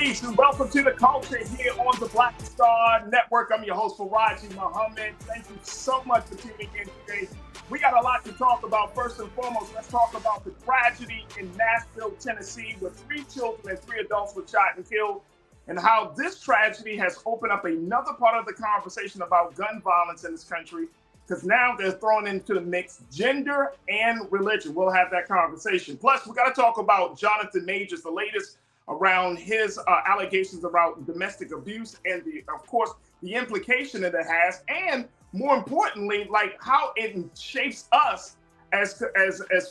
Peace and welcome to the culture here on the Black Star Network. I'm your host, Farajii Muhammad. Thank you so much for tuning in today. We got a lot to talk about. First and foremost, let's talk about the tragedy in Nashville, Tennessee, where 3 children and 3 adults were shot and killed, and how this tragedy has opened up another part of the conversation about gun violence in this country, because now they're throwing into the mix gender and religion. We'll have that conversation. Plus, we got to talk about Jonathan Majors, the latest around his allegations about domestic abuse and of course, the implication that it has, and more importantly, like how it shapes us as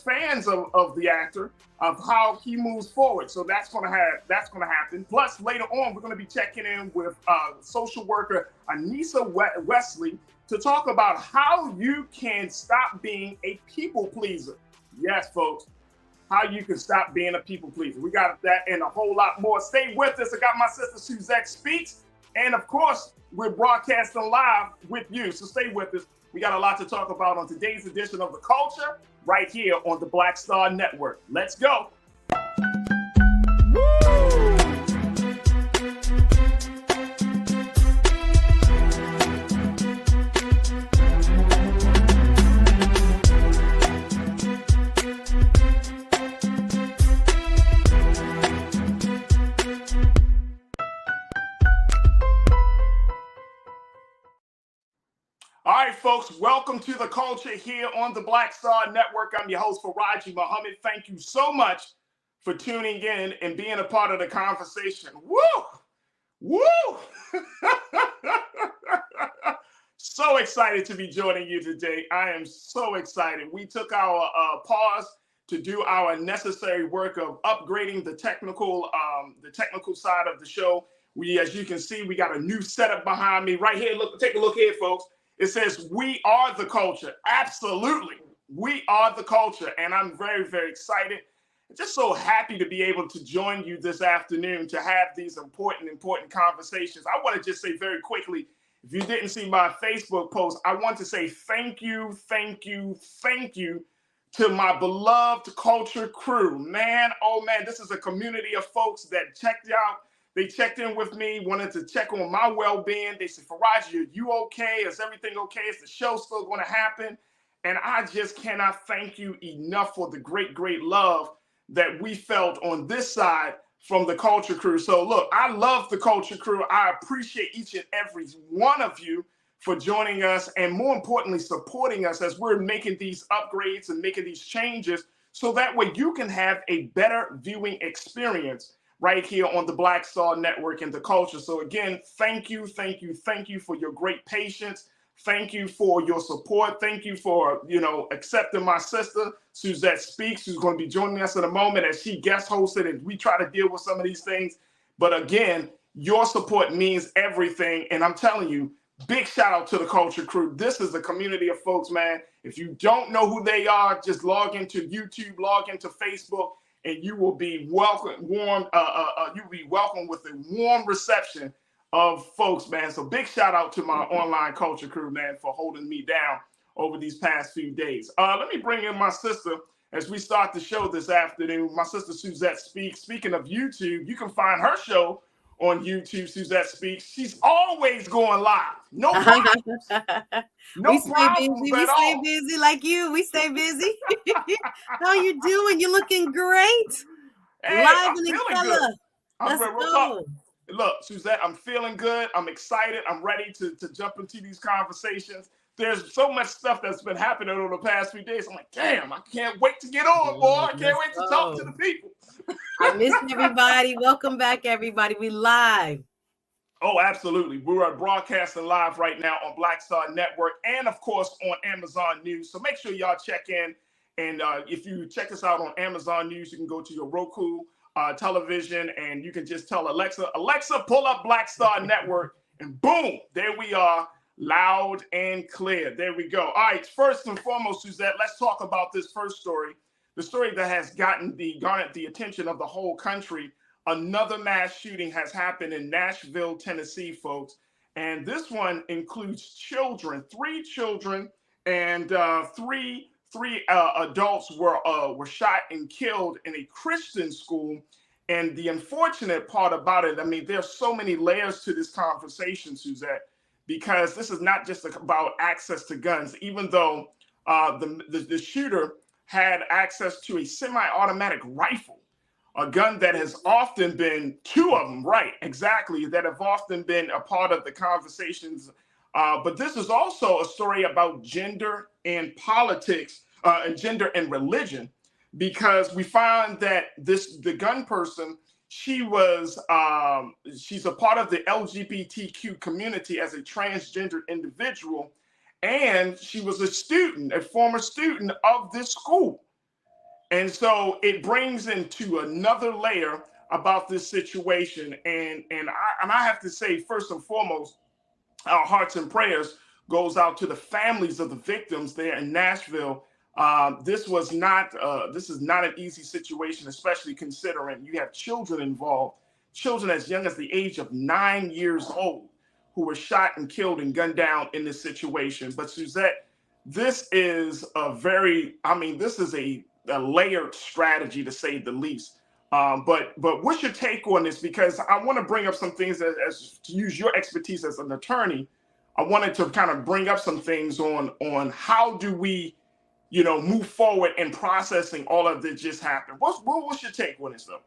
fans of the actor, of how he moves forward. So that's going to happen. Plus, later on, we're going to be checking in with social worker Anissa Wesley to talk about how you can stop being a people pleaser. Yes, folks. How you can stop being a people pleaser. We got that and a whole lot more. Stay with us. I got my sister Suzette Speaks. And of course, we're broadcasting live with you. So stay with us. We got a lot to talk about on today's edition of The Culture right here on the Black Star Network. Let's go. All right, folks, welcome to The Culture here on the Black Star Network. I'm your host, Farajii Muhammad. Thank you so much for tuning in and being a part of the conversation. Woo! Woo! So excited to be joining you today. I am so excited. We took our pause to do our necessary work of upgrading the technical side of the show. As you can see, we got a new setup behind me right here. Look, take a look here, folks. It says, "We are the culture." Absolutely. We are the culture. And I'm very, very excited. I'm just so happy to be able to join you this afternoon to have these important conversations. I want to just say very quickly, if you didn't see my Facebook post, I want to say thank you to my beloved culture crew. Man, oh man, this is a community of folks that checked out. They checked in with me, wanted to check on my well-being. They said, "Farajii, are you okay? Is everything okay? Is the show still going to happen?" And I just cannot thank you enough for the great love that we felt on this side from the culture crew. So look, I love the culture crew. I appreciate each and every one of you for joining us and more importantly, supporting us as we're making these upgrades and making these changes so that way you can have a better viewing experience right here on the Black Star Network and the culture. So again, thank you for your great patience. Thank you for your support. Thank you for, accepting my sister, Suzette Speaks, who's going to be joining us in a moment as she guest hosted and we try to deal with some of these things. But again, your support means everything. And I'm telling you, big shout out to the culture crew. This is a community of folks, man. If you don't know who they are, just log into YouTube, log into Facebook, and you will be welcome with a warm reception of folks, man. So big shout out to my online culture crew, man, for holding me down over these past few days. Let me bring in my sister as we start the show this afternoon. My sister Suzette Speaks. Speaking of YouTube, you can find her show on YouTube, Suzette Speaks. She's always going live. No problems. We stay busy like you. We stay busy. How you doing? You're looking great. Hey, live and in color. Let's go. Look, Suzette, I'm feeling good. I'm excited. I'm ready to jump into these conversations. There's so much stuff that's been happening over the past few days. I'm like, damn, I can't wait to get on, boy. I can't wait to talk to the people. I miss everybody. Welcome back, everybody. We live. Oh, absolutely. We're broadcasting live right now on Black Star Network and, of course, on Amazon News. So make sure y'all check in. And if you check us out on Amazon News, you can go to your Roku television and you can just tell Alexa, pull up Black Star Network. And boom, there we are, loud and clear. There we go. All right, first and foremost, Suzette, let's talk about this first story. The story that has garnered the attention of the whole country. Another mass shooting has happened in Nashville, Tennessee, folks. And this one includes children, 3 children, and three adults were shot and killed in a Christian school And the unfortunate part about it, I mean, there's so many layers to this conversation, Suzette, because this is not just about access to guns, even though the shooter had access to a semi automatic rifle, a gun that has often been, two of them, right, exactly, that have often been a part of the conversations. But this is also a story about gender and politics, and gender and religion, because we find that the gun person, she's a part of the LGBTQ community as a transgender individual, and she was a student, a former student of this school. And so it brings into another layer about this situation. And I have to say, first and foremost, our hearts and prayers goes out to the families of the victims there in Nashville. This is not an easy situation, especially considering you have children involved, children as young as the age of 9 years old, who were shot and killed and gunned down in this situation. But Suzette, this is this is a layered strategy, to say the least. But what's your take on this? Because I want to bring up some things as to use your expertise as an attorney. I wanted to kind of bring up some things on how do we, move forward in processing all of that just happened. What's your take on this, though?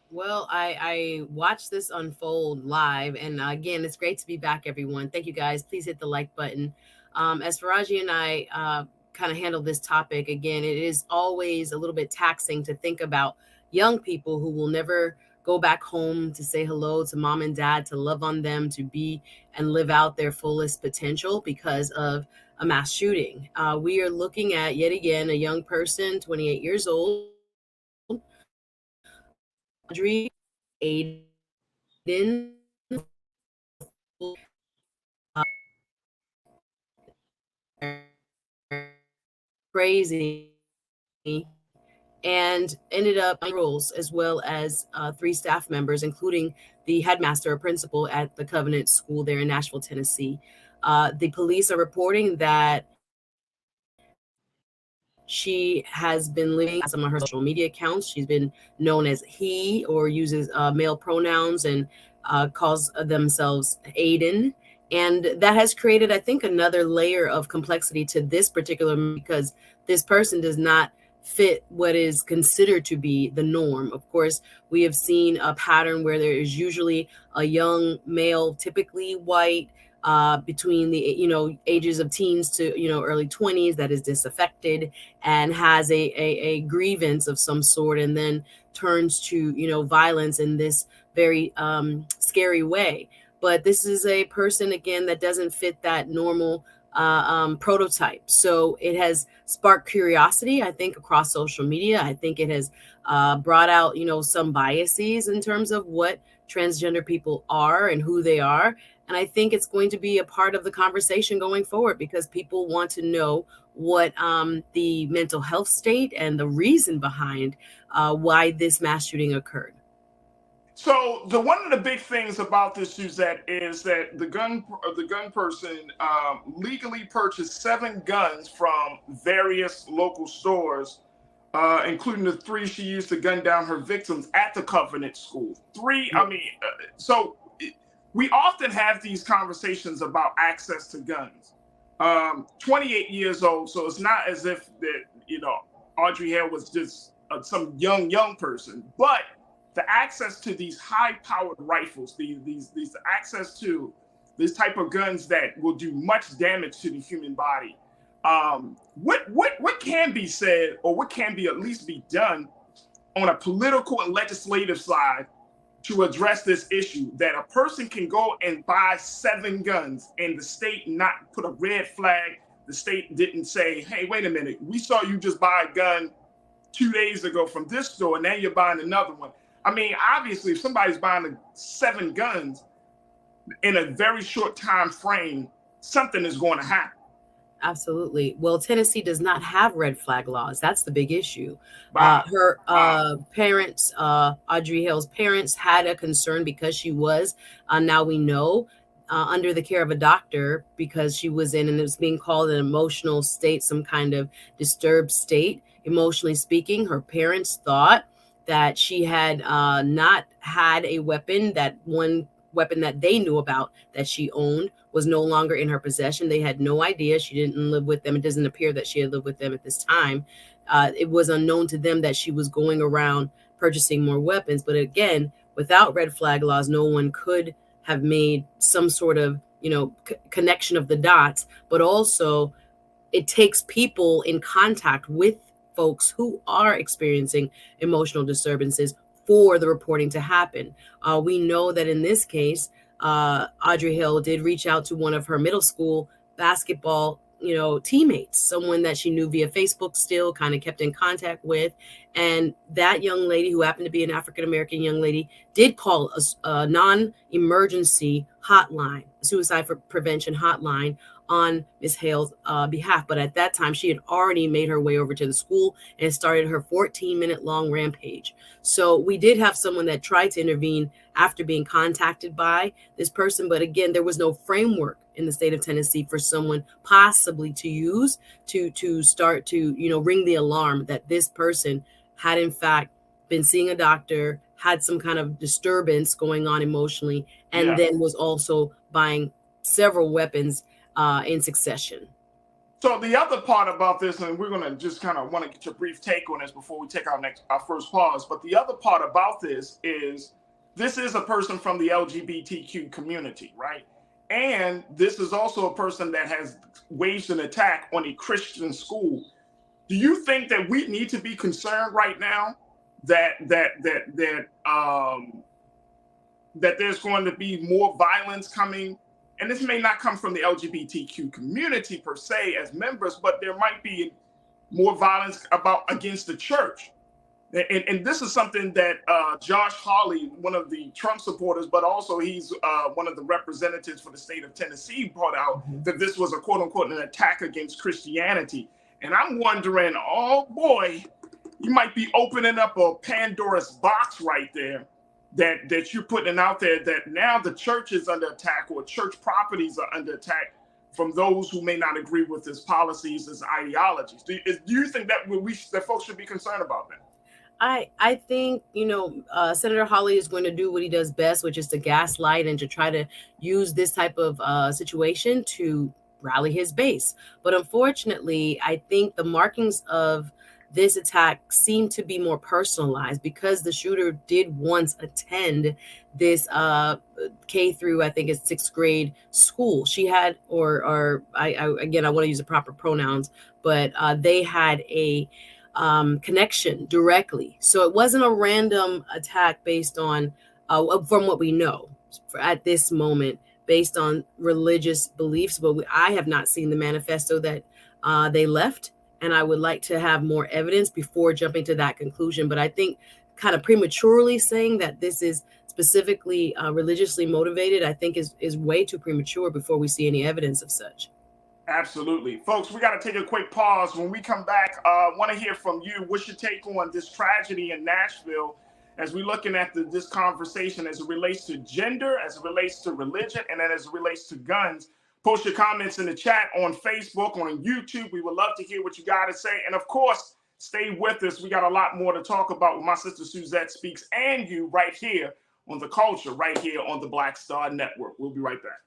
Well, I watched this unfold live, and again, it's great to be back, everyone. Thank you, guys. Please hit the like button. As Farajii and I kind of handle this topic, again, it is always a little bit taxing to think about young people who will never go back home to say hello to mom and dad, to love on them, to be and live out their fullest potential because of a mass shooting. We are looking at, yet again, a young person, 28 years old, Audrey Aiden, crazy, and ended up rules, as well as three staff members, including the headmaster or principal at the Covenant School there in Nashville, Tennessee. The police are reporting that she has been living some of her social media accounts. She's been known as he, or uses male pronouns, and calls themselves Aiden. And that has created, I think, another layer of complexity to this particular, because this person does not fit what is considered to be the norm. Of course, we have seen a pattern where there is usually a young male, typically white, between the ages of teens to early 20s, that is disaffected and has a grievance of some sort, and then turns to violence in this very scary way. But this is a person, again, that doesn't fit that normal prototype. So it has sparked curiosity, I think, across social media. I think it has brought out some biases in terms of what transgender people are and who they are. And I think it's going to be a part of the conversation going forward, because people want to know what the mental health state and the reason behind why this mass shooting occurred. So one of the big things about this, Suzette, is that the gun person legally purchased 7 guns from various local stores, including the 3 she used to gun down her victims at the Covenant School. We often have these conversations about access to guns. 28 years old, so it's not as if that Audrey Hale was just some young person, but the access to these high-powered rifles, these access to this type of guns that will do much damage to the human body. What can be said, or what can be at least be done on a political and legislative side to address this issue, that a person can go and buy 7 guns and the state not put a red flag? The state didn't say, hey, wait a minute, we saw you just buy a gun 2 days ago from this store, and now you're buying another one. I mean, obviously, if somebody's buying 7 guns in a very short time frame, something is going to happen. Absolutely. Well, Tennessee does not have red flag laws. That's the big issue. Her parents, Audrey Hale's parents, had a concern because she was, now we know, under the care of a doctor, because she was in, and it was being called an emotional state, some kind of disturbed state, emotionally speaking. Her parents thought that she had not had a weapon. That one weapon that they knew about that she owned was no longer in her possession. They had no idea. She didn't live with them. It doesn't appear that she had lived with them at this time. It was unknown to them that she was going around purchasing more weapons. But again, without red flag laws, no one could have made some sort of, connection of the dots. But also, it takes people in contact with folks who are experiencing emotional disturbances for the reporting to happen. We know that in this case, Audrey Hill did reach out to one of her middle school basketball, teammates, someone that she knew via Facebook, still kind of kept in contact with. And that young lady, who happened to be an African-American young lady, did call a non-emergency hotline, suicide prevention hotline, on Ms. Hale's behalf. But at that time, she had already made her way over to the school and started her 14-minute long rampage. So we did have someone that tried to intervene after being contacted by this person. But again, there was no framework in the state of Tennessee for someone possibly to use to start to, ring the alarm that this person had in fact been seeing a doctor, had some kind of disturbance going on emotionally, and then was also buying several weapons in succession. So the other part about this, and we're going to just kind of want to get your brief take on this before we take our first pause. But the other part about this is a person from the LGBTQ community, right? And this is also a person that has waged an attack on a Christian school. Do you think that we need to be concerned right now that there's going to be more violence coming? And this may not come from the LGBTQ community per se as members, but there might be more violence against the church. And this is something that Josh Hawley, one of the Trump supporters, but also he's one of the representatives for the state of Tennessee, brought out that this was a quote unquote an attack against Christianity. And I'm wondering, oh boy, you might be opening up a Pandora's box right there that you're putting out there, that now the church is under attack, or church properties are under attack from those who may not agree with his policies, his ideologies. Do you think that folks should be concerned about that? I think, Senator Hawley is going to do what he does best, which is to gaslight and to try to use this type of situation to rally his base. But unfortunately, I think the markings of this attack seem to be more personalized because the shooter did once attend this K through, I think it's 6th grade school. She had, I want to use the proper pronouns, but they had a connection directly. So it wasn't a random attack based on, from what we know at this moment, based on religious beliefs. But I have not seen the manifesto that they left. And I would like to have more evidence before jumping to that conclusion. But I think kind of prematurely saying that this is specifically religiously motivated, I think is way too premature before we see any evidence of such. Absolutely. Folks, we got to take a quick pause. When we come back, I want to hear from you. What's your take on this tragedy in Nashville as we're looking at this conversation as it relates to gender, as it relates to religion, and then as it relates to guns? Post your comments in the chat on Facebook, on YouTube. We would love to hear what you got to say. And of course, stay with us. We got a lot more to talk about with my sister Suzette Speaks and you right here on The Culture, right here on the Black Star Network. We'll be right back.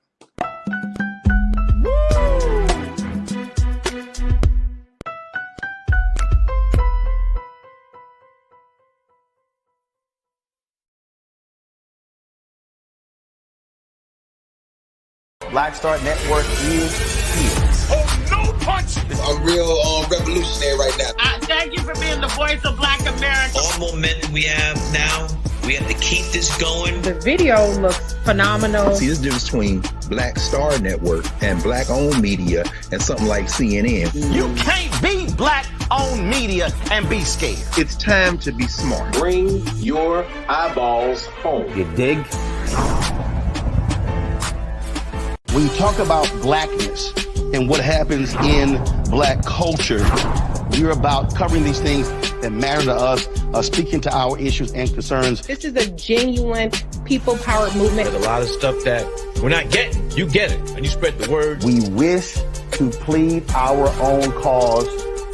Black Star Network is here. Oh, no punch! I'm real revolutionary right now. Thank you for being the voice of Black America. All momentum we have now, we have to keep this going. The video looks phenomenal. See, there's a difference between Black Star Network and black-owned media and something like CNN. You can't be black-owned media and be scared. It's time to be smart. Bring your eyeballs home. You dig? When you talk about blackness and what happens in black culture, we're about covering these things that matter to us, speaking to our issues and concerns. This is a genuine people-powered movement. There's a lot of stuff that we're not getting. You get it, and you spread the word. We wish to plead our own cause.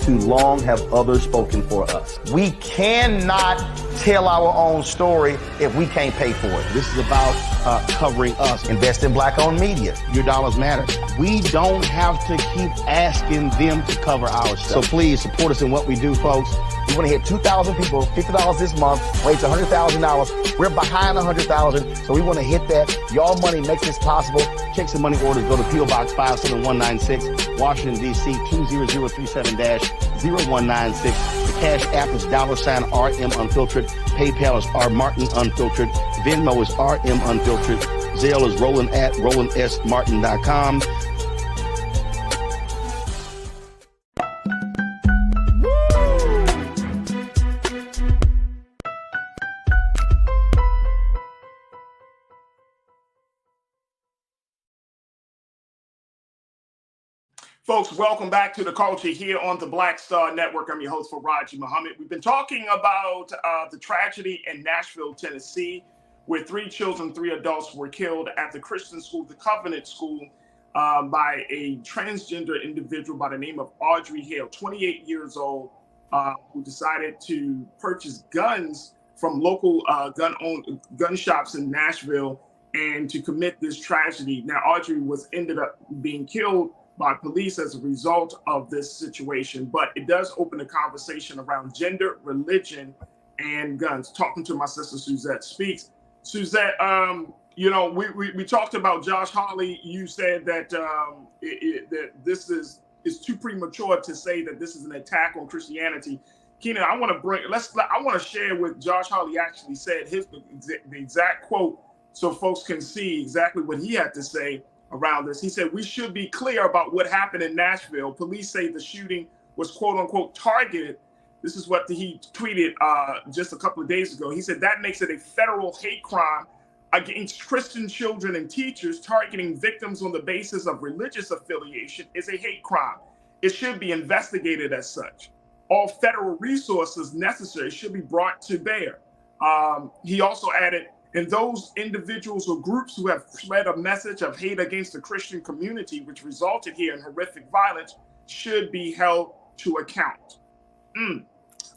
Too long have others spoken for us. We cannot tell our own story if we can't pay for it. This is about covering us. Invest in black-owned media. Your dollars matter. We don't have to keep asking them to cover our stuff. So please support us in what we do, folks. We want to hit 2,000 people, $50 this month, raise $100,000. We're behind 100,000, so we want to hit that. Your money makes this possible. Checks and money orders go to P.O. Box 57196, Washington, D.C. 20037-0196. The Cash App is $RM Unfiltered. PayPal is R Martin Unfiltered. Venmo is RM Unfiltered. Zelle is roland@rolandsmartin.com. Folks, welcome back to The Culture here on the Black Star Network. I'm your host, Farajii Muhammad. We've been talking about the tragedy in Nashville, Tennessee, where 3 children, 3 adults were killed at the Christian school, the Covenant School, by a transgender individual by the name of Audrey Hale, 28 years old, who decided to purchase guns from local gun shops in Nashville and to commit this tragedy. Now, Audrey ended up being killed by police as a result of this situation, but it does open a conversation around gender, religion, and guns. Talking to my sister Suzette Speaks. Suzette, we talked about Josh Hawley. You said that that this is too premature to say that this is an attack on Christianity. Keenan, I want to share what Josh Hawley actually said, the exact quote, so folks can see exactly what he had to say around this. He said, "We should be clear about what happened in Nashville. Police say the shooting was quote unquote targeted." This is what he tweeted just a couple of days ago. He said that makes it a federal hate crime against Christian children and teachers. Targeting victims on the basis of religious affiliation is a hate crime. It should be investigated as such. All federal resources necessary should be brought to bear. He also added, and those individuals or groups who have spread a message of hate against the Christian community, which resulted here in horrific violence, should be held to account.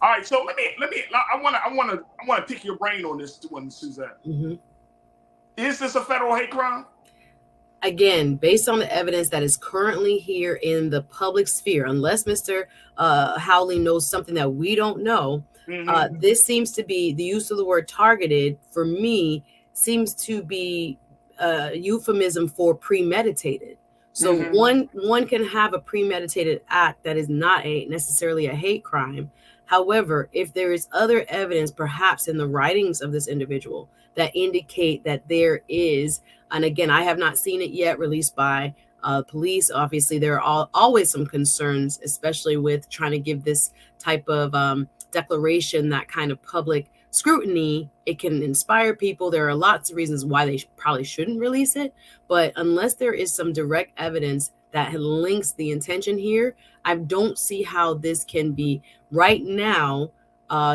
All right, so I want to pick your brain on this one, Suzette. Mm-hmm. Is this a federal hate crime? Again, based on the evidence that is currently here in the public sphere, unless Mr. Howley knows something that we don't know, this seems to be, the use of the word targeted, for me, seems to be a euphemism for premeditated. So one can have a premeditated act that is not necessarily a hate crime. However, if there is other evidence, perhaps in the writings of this individual, that indicate that there is, and again, I have not seen it yet released by police. Obviously, there are always some concerns, especially with trying to give this type of declaration that kind of public scrutiny. It can inspire people. There are lots of reasons why they probably shouldn't release it. But unless there is some direct evidence that links the intention here, I don't see how this can be right now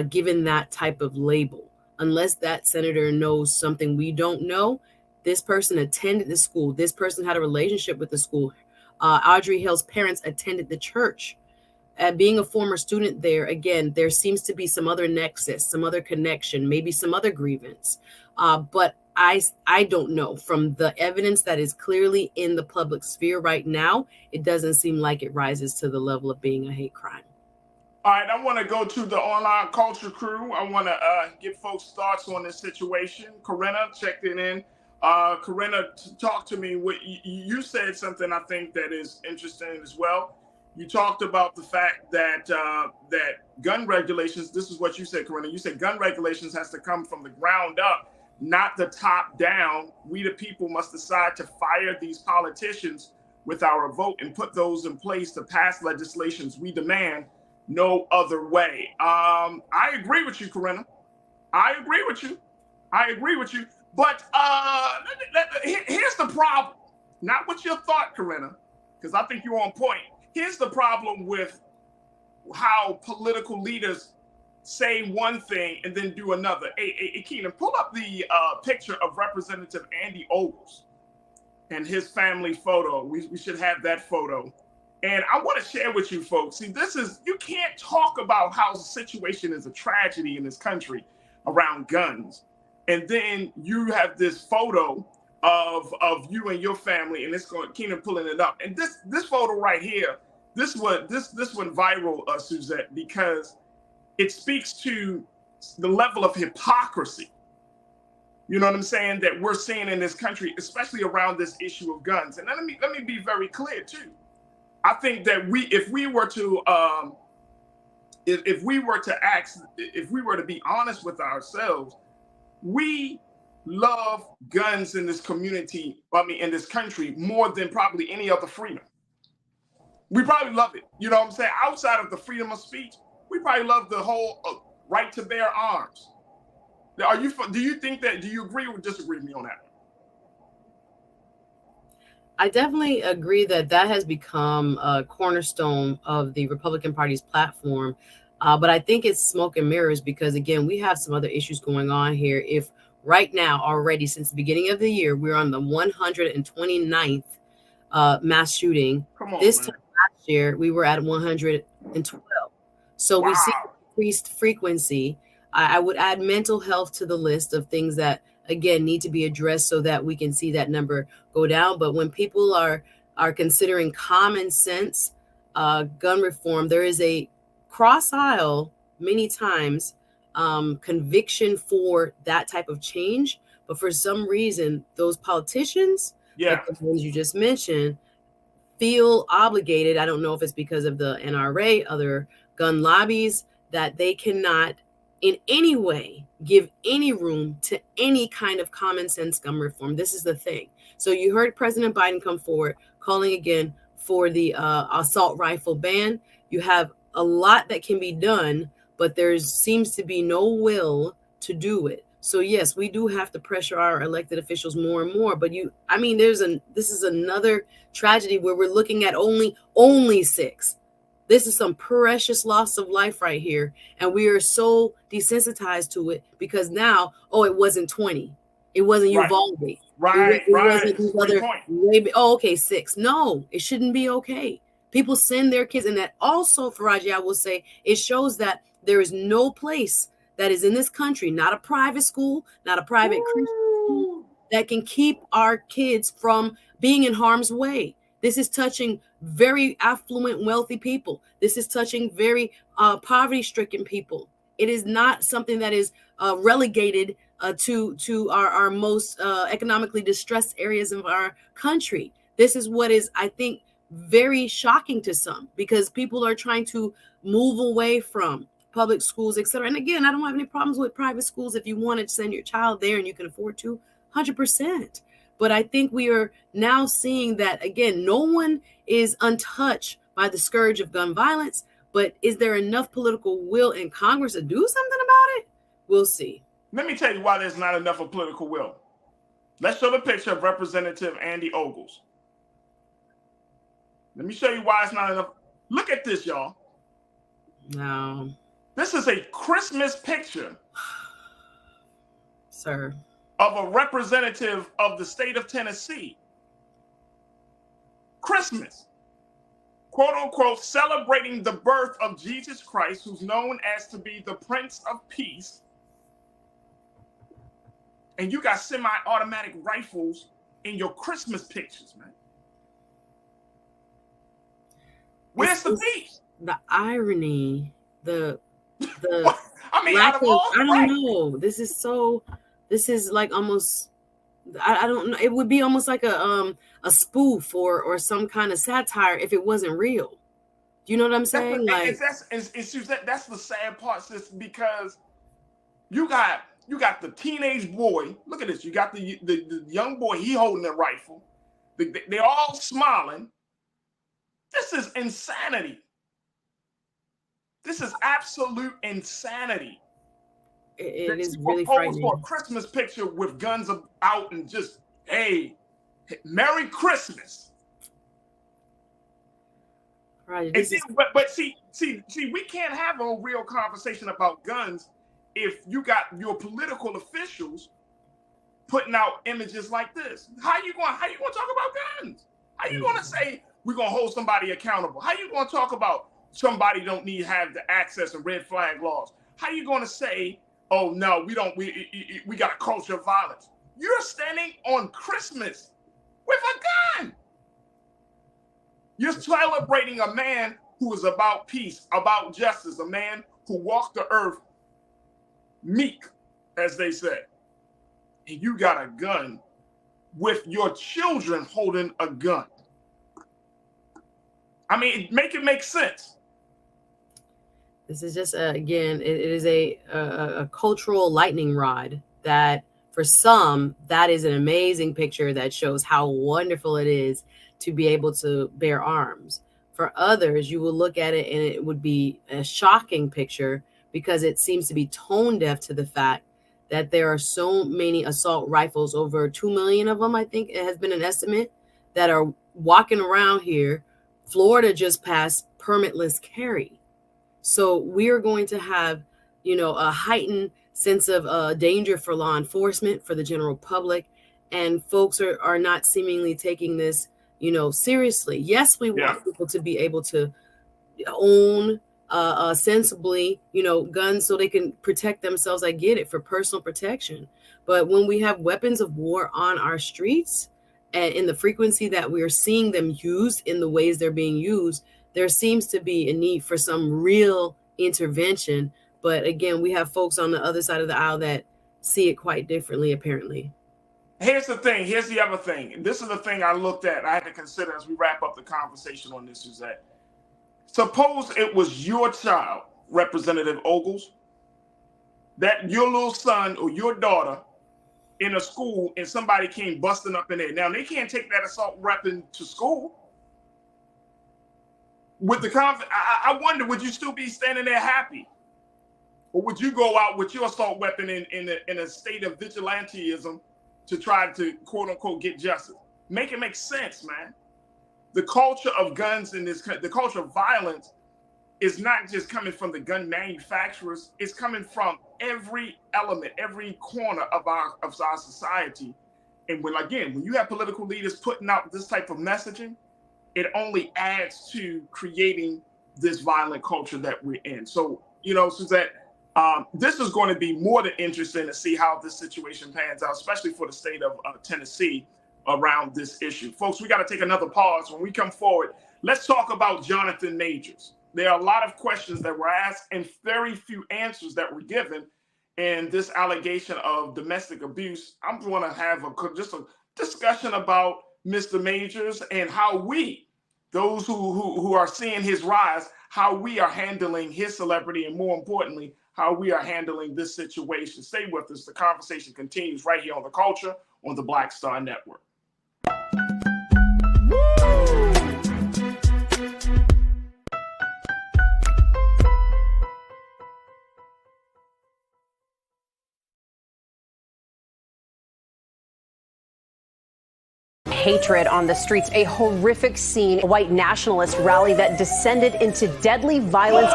given that type of label. Unless that senator knows something we don't know. This person attended the school. This person had a relationship with the school. Audrey Hale's parents attended the church. Being a former student there, again, there seems to be some other nexus, some other connection, maybe some other grievance. But I don't know. From the evidence that is clearly in the public sphere right now, it doesn't seem like it rises to the level of being a hate crime. All right, I want to go to the online culture crew. I want to get folks' thoughts on this situation. Corinna checked it in. Corinna, talk to me. You said something I think that is interesting as well. You talked about the fact that that gun regulations, this is what you said, Corinna. You said gun regulations has to come from the ground up, not the top down. We the people must decide to fire these politicians with our vote and put those in place to pass legislations we demand. No other way. I agree with you, Corinna. I agree with you. But here's the problem. Not what you thought, Corinna, because I think you're on point. Here's the problem with how political leaders say one thing and then do another. Hey, Keenan, pull up the picture of Representative Andy Ogles and his family photo. We should have that photo. And I want to share with you folks, see, you can't talk about how the situation is a tragedy in this country around guns. And then you have this photo of you and your family, and it's going Keenan pulling it up. And this photo right here, this went viral, Suzette, because it speaks to the level of hypocrisy. You know what I'm saying, that we're seeing in this country, especially around this issue of guns. And let me be very clear too. I think that if we were to be honest with ourselves, we love guns in this community, in this country, more than probably any other freedom. We probably love it. You know what I'm saying? Outside of the freedom of speech, we probably love the whole right to bear arms. Do you agree or disagree with me on that? I definitely agree that has become a cornerstone of the Republican Party's platform. But I think it's smoke and mirrors because, again, we have some other issues going on here. If right now, already since the beginning of the year, we're on the 129th mass shooting. Come on, this man. time last year, we were at 112. So we see increased frequency. I would add mental health to the list of things that, again, need to be addressed so that we can see that number go down. But when people are considering common sense gun reform, there is a cross aisle many times conviction for that type of change. But for some reason, those politicians, like the ones you just mentioned, feel obligated. I don't know if it's because of the NRA, other gun lobbies, that they cannot in any way give any room to any kind of common sense gun reform. This is the thing. So you heard President Biden come forward calling again for the assault rifle ban. You have a lot that can be done, but there seems to be no will to do it. So yes, we do have to pressure our elected officials more and more. But this is another tragedy where we're looking at only 6. This is some precious loss of life right here. And we are so desensitized to it because now, it wasn't 20. It wasn't Uvalde. Right. It wasn't these other, 6. No, it shouldn't be okay. People send their kids. And that also, Farajii, I will say, it shows that there is no place that is in this country, not a private school, not a private Christian school, that can keep our kids from being in harm's way. This is touching very affluent, wealthy people. This is touching very poverty-stricken people. It is not something that is relegated to our most economically distressed areas of our country. This is what is, I think, very shocking to some because people are trying to move away from public schools, etc. And again, I don't have any problems with private schools if you want to send your child there and you can afford to, 100%. But I think we are now seeing that, again, no one is untouched by the scourge of gun violence. But is there enough political will in Congress to do something about it? We'll see. Let me tell you why there's not enough of political will. Let's show the picture of Representative Andy Ogles. Let me show you why it's not enough. Look at this, y'all. No. This is a Christmas picture. Sir. Of a representative of the state of Tennessee. Christmas, quote unquote, celebrating the birth of Jesus Christ, who's known as to be the Prince of Peace. And you got semi-automatic rifles in your Christmas pictures, man. Where's the peace? The irony, the I mean, lack of, I don't know. This is like almost, I don't know. It would be almost like a spoof or some kind of satire if it wasn't real. Do you know what I'm saying? That's the sad part, sis, because you got the teenage boy. Look at this. You got the young boy. He holding a rifle. They're all smiling. This is insanity. This is absolute insanity. It is really frightening. For a Christmas picture with guns out and just, hey, Merry Christmas. Right. But see, we can't have a real conversation about guns if you got your political officials putting out images like this. How you going to talk about guns? How you going to say we're going to hold somebody accountable? How you going to talk about somebody don't need to have the access and red flag laws? How you going to say oh no, we got a culture of violence. You're standing on Christmas with a gun. You're celebrating a man who is about peace, about justice, a man who walked the earth meek, as they say. And you got a gun with your children holding a gun. I mean, make it make sense. This is just, again, it is a cultural lightning rod that for some, that is an amazing picture that shows how wonderful it is to be able to bear arms. For others, you will look at it and it would be a shocking picture because it seems to be tone deaf to the fact that there are so many assault rifles, over 2 million of them, I think it has been an estimate, that are walking around here. Florida just passed permitless carry. So we are going to have, a heightened sense of danger for law enforcement, for the general public, and folks are not seemingly taking this, seriously. Yes, we want people to be able to own sensibly, guns so they can protect themselves. I get it, for personal protection. But when we have weapons of war on our streets and in the frequency that we are seeing them used in the ways they're being used, there seems to be a need for some real intervention. But again, we have folks on the other side of the aisle that see it quite differently, apparently. Here's the thing. Here's the other thing. And this is the thing I looked at. I had to consider as we wrap up the conversation on this, is that suppose it was your child, Representative Ogles, that your little son or your daughter in a school and somebody came busting up in there. Now, they can't take that assault weapon to school. With the I wonder, would you still be standing there happy? Or would you go out with your assault weapon in a state of vigilantism to try to, quote unquote, get justice? Make it make sense, man. The culture of guns in this country, the culture of violence, is not just coming from the gun manufacturers. It's coming from every element, every corner of our society. And when you have political leaders putting out this type of messaging, it only adds to creating this violent culture that we're in. So, Suzette, this is going to be more than interesting to see how this situation pans out, especially for the state of Tennessee around this issue. Folks, we got to take another pause. When we come forward, let's talk about Jonathan Majors. There are a lot of questions that were asked and very few answers that were given in this allegation of domestic abuse. I'm going to have just a discussion about Mr. Majors and how we, those who are seeing his rise, how we are handling his celebrity, and more importantly, how we are handling this situation. Stay with us. The conversation continues right here on The Culture on the Black Star Network. Hatred on the streets, a horrific scene, a white nationalist rally that descended into deadly violence.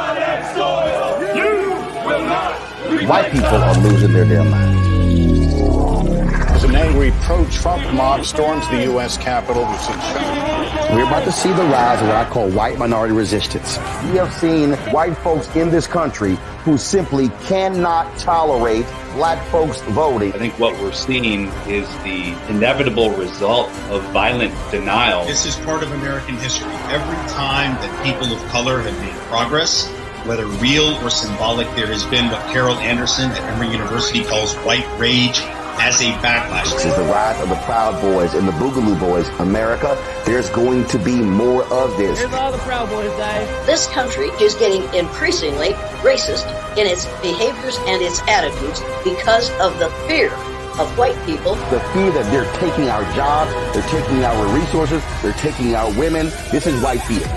White people are losing their damn minds. An angry pro-Trump mob storms the U.S. Capitol. We're about to see the rise of what I call white minority resistance. We have seen white folks in this country who simply cannot tolerate black folks voting. I think what we're seeing is the inevitable result of violent denial. This is part of American history. Every time that people of color have made progress, whether real or symbolic, there has been what Carol Anderson at Emory University calls white rage as a backlash. This is the rise of the Proud Boys and the Boogaloo Boys. America, there's going to be more of this. Here's all the Proud Boys, guys. This country is getting increasingly racist in its behaviors and its attitudes because of the fear of white people. The fear that they're taking our jobs, they're taking our resources, they're taking our women. This is white fear.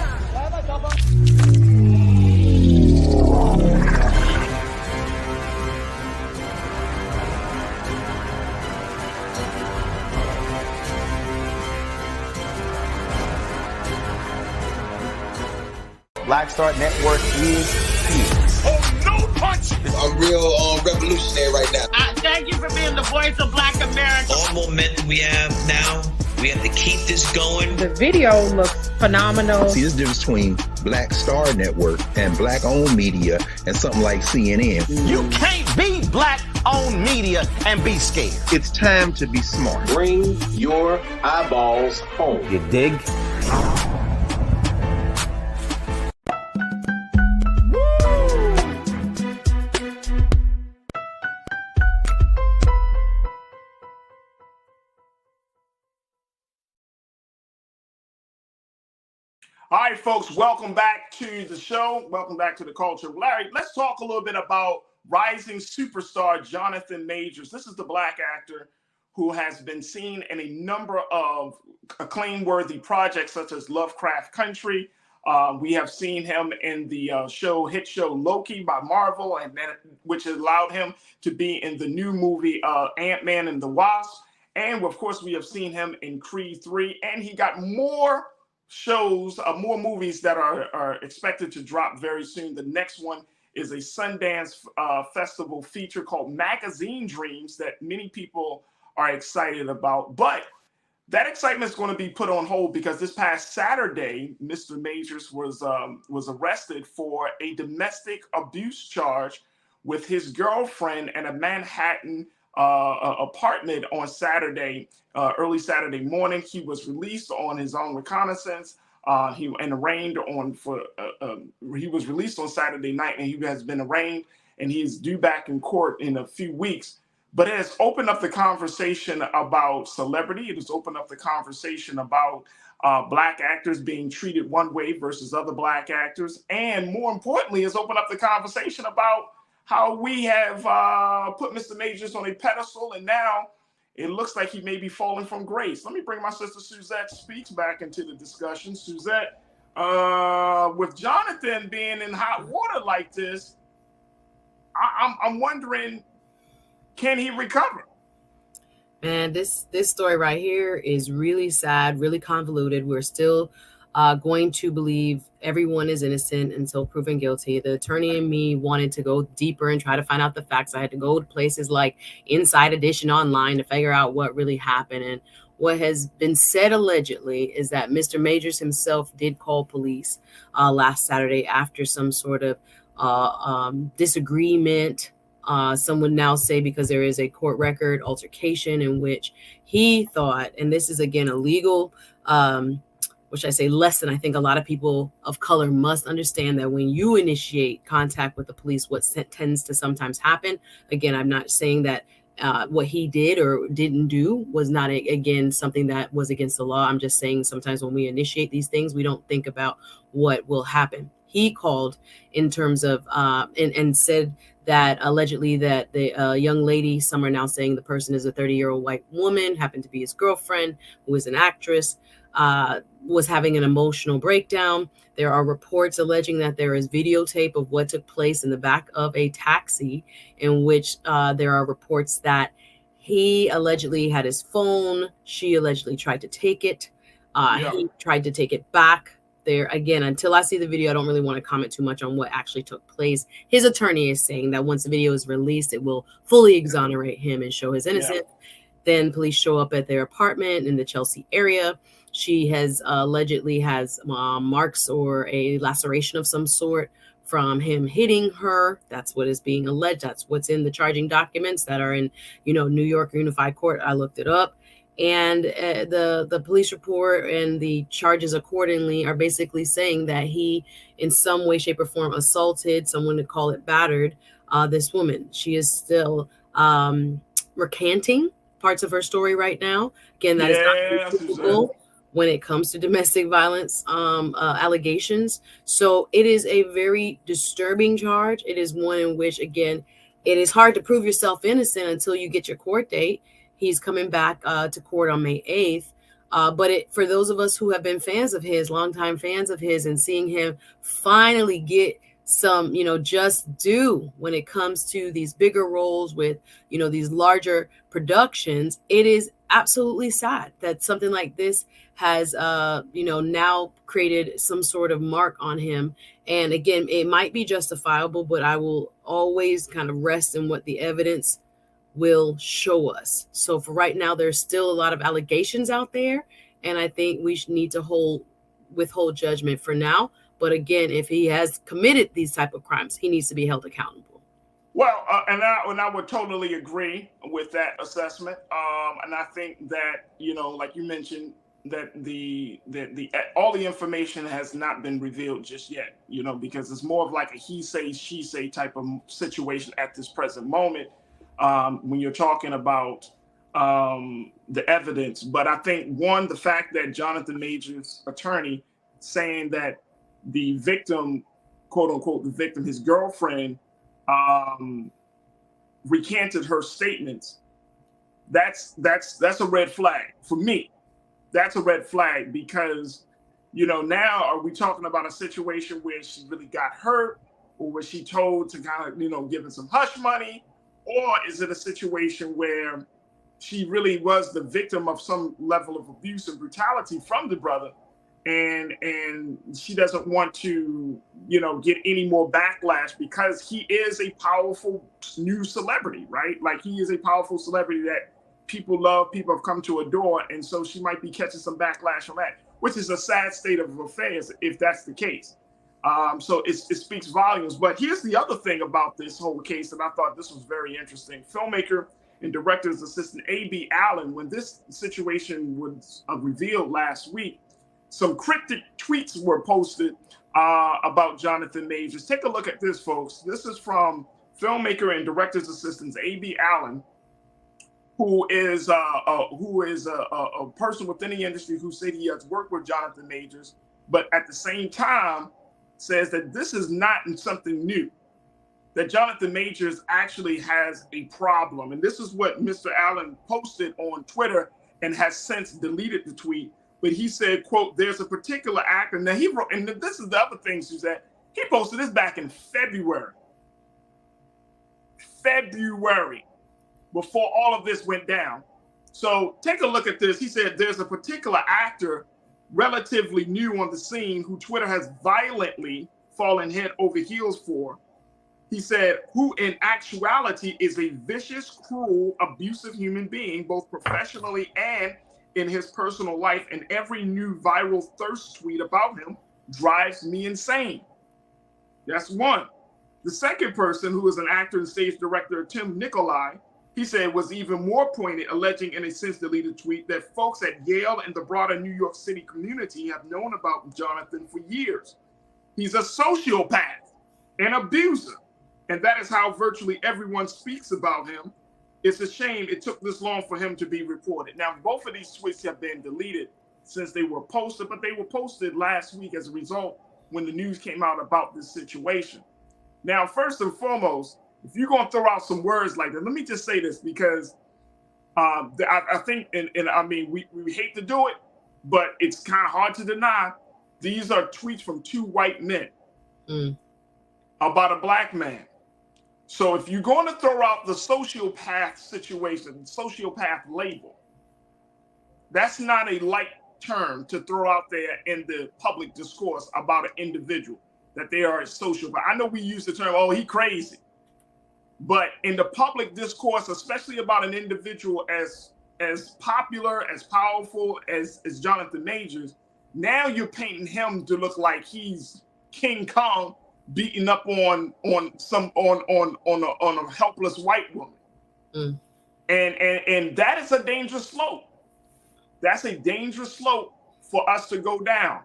Black Star Network is here. Oh, no punch! I'm real revolutionary right now. Thank you for being the voice of Black America. All momentum we have now, we have to keep this going. The video looks phenomenal. See, there's a difference between Black Star Network and black-owned media and something like CNN. You can't be black-owned media and be scared. It's time to be smart. Bring your eyeballs home. You dig? All right, folks, welcome back to the show. Welcome back to the culture. Larry, let's talk a little bit about rising superstar Jonathan Majors. This is the Black actor who has been seen in a number of acclaim-worthy projects such as Lovecraft Country. We have seen him in the hit show Loki by Marvel, and which allowed him to be in the new movie Ant-Man and the Wasp. And of course, we have seen him in Creed 3, and he got more shows, more movies that are expected to drop very soon. The next one is a Sundance Festival feature called Magazine Dreams that many people are excited about. But that excitement is going to be put on hold because this past Saturday, Mr. Majors was arrested for a domestic abuse charge with his girlfriend in a Manhattan apartment on Saturday, early Saturday morning. He was released on his own reconnaissance. He was released on Saturday night, and he has been arraigned, and he is due back in court in a few weeks. But it has opened up the conversation about celebrity. It has opened up the conversation about Black actors being treated one way versus other Black actors, and more importantly, it's opened up the conversation about how we have put Mr. Majors on a pedestal, and now it looks like he may be falling from grace. Let me bring my sister Suzette Speaks back into the discussion. Suzette, with Jonathan being in hot water like this, I'm wondering, can he recover? Man, this story right here is really sad, really convoluted. We're still going to believe everyone is innocent until proven guilty. The attorney and me wanted to go deeper and try to find out the facts. I had to go to places like Inside Edition online to figure out what really happened. And what has been said allegedly is that Mr. Majors himself did call police last Saturday after some sort of disagreement. Some would now say, because there is a court record altercation in which he thought, and this is again a legal which I say lesson. I think a lot of people of color must understand that when you initiate contact with the police, what tends to sometimes happen. Again, I'm not saying that what he did or didn't do was not, again, something that was against the law. I'm just saying sometimes when we initiate these things, we don't think about what will happen. He called in terms of and said that allegedly that the young lady, some are now saying the person is a 30-year-old white woman, happened to be his girlfriend, who is an actress, was having an emotional breakdown. There are reports alleging that there is videotape of what took place in the back of a taxi, in which there are reports that he allegedly had his phone. She allegedly tried to take it. He tried to take it back. There again, until I see the video, I don't really want to comment too much on what actually took place. His attorney is saying that once the video is released, it will fully exonerate him and show his innocence. Then police show up at their apartment in the Chelsea area. She has allegedly has marks or a laceration of some sort from him hitting her. That's what is being alleged. That's what's in the charging documents that are in, New York Unified Court. I looked it up. And the police report and the charges accordingly are basically saying that he, in some way, shape, or form, assaulted, someone to call it battered, this woman. She is still recanting parts of her story right now. Again, that is not typical when it comes to domestic violence allegations. So it is a very disturbing charge. It is one in which, again, it is hard to prove yourself innocent until you get your court date. He's coming back to court on May 8th. But for those of us who have been fans of his, longtime fans of his, and seeing him finally get some, just due when it comes to these bigger roles with, these larger productions, it is absolutely sad that something like this has, now created some sort of mark on him. And again, it might be justifiable, but I will always kind of rest in what the evidence will show us. So for right now, there's still a lot of allegations out there, and I think we need to withhold judgment for now. But again, if he has committed these type of crimes, he needs to be held accountable. Well, and I would totally agree with that assessment. And I think that, like you mentioned, that the all the information has not been revealed just yet, because it's more of like a he say, she say type of situation at this present moment, when you're talking about the evidence. But I think, one, the fact that Jonathan Majors' attorney saying that the victim, quote unquote, the victim, his girlfriend, recanted her statements, that's a red flag for me. That's a red flag because, now are we talking about a situation where she really got hurt, or was she told to kind of, give her some hush money, or is it a situation where she really was the victim of some level of abuse and brutality from the brother, and she doesn't want to, get any more backlash because he is a powerful new celebrity, right? Like, he is a powerful celebrity that people love, people have come to adore, and so she might be catching some backlash from that, which is a sad state of affairs if that's the case. So it speaks volumes. But here's the other thing about this whole case, and I thought this was very interesting. Filmmaker and director's assistant A.B. Allen, when this situation was revealed last week, some cryptic tweets were posted about Jonathan Majors. Take a look at this, folks. This is from filmmaker and director's assistant A.B. Allen, who is a person within the industry who said he has worked with Jonathan Majors, but at the same time says that this is not something new, that Jonathan Majors actually has a problem. And this is what Mr. Allen posted on Twitter and has since deleted the tweet. But he said, quote, "There's a particular actor." Now he wrote, and this is the other thing, Suzette, he posted this back in February, before all of this went down. So take a look at this. He said, "There's a particular actor relatively new on the scene who Twitter has violently fallen head over heels for." He said, "Who in actuality is a vicious, cruel, abusive human being, both professionally and in his personal life, and every new viral thirst tweet about him drives me insane." That's one. The second person, who is an actor and stage director, Tim Nicolai, he said was even more pointed, alleging in a since deleted tweet that folks at Yale and the broader New York City community have known about Jonathan for years. He's a sociopath, an abuser, and that is how virtually everyone speaks about him. It's a shame it took this long for him to be reported. Now, both of these tweets have been deleted since they were posted, but they were posted last week as a result when the news came out about this situation. Now, first and foremost, if you're going to throw out some words like that, let me just say this, because I think, and I mean, we hate to do it, but it's kind of hard to deny. These are tweets from two white men about a black man. So if you're going to throw out the sociopath situation, sociopath label, that's not a light term to throw out there in the public discourse about an individual, that they are a sociopath. I know we use the term, "Oh, he crazy." But in the public discourse, especially about an individual as popular, as powerful as Jonathan Majors, now you're painting him to look like he's King Kong beating up on a helpless white woman. And that is a dangerous slope. That's a dangerous slope for us to go down.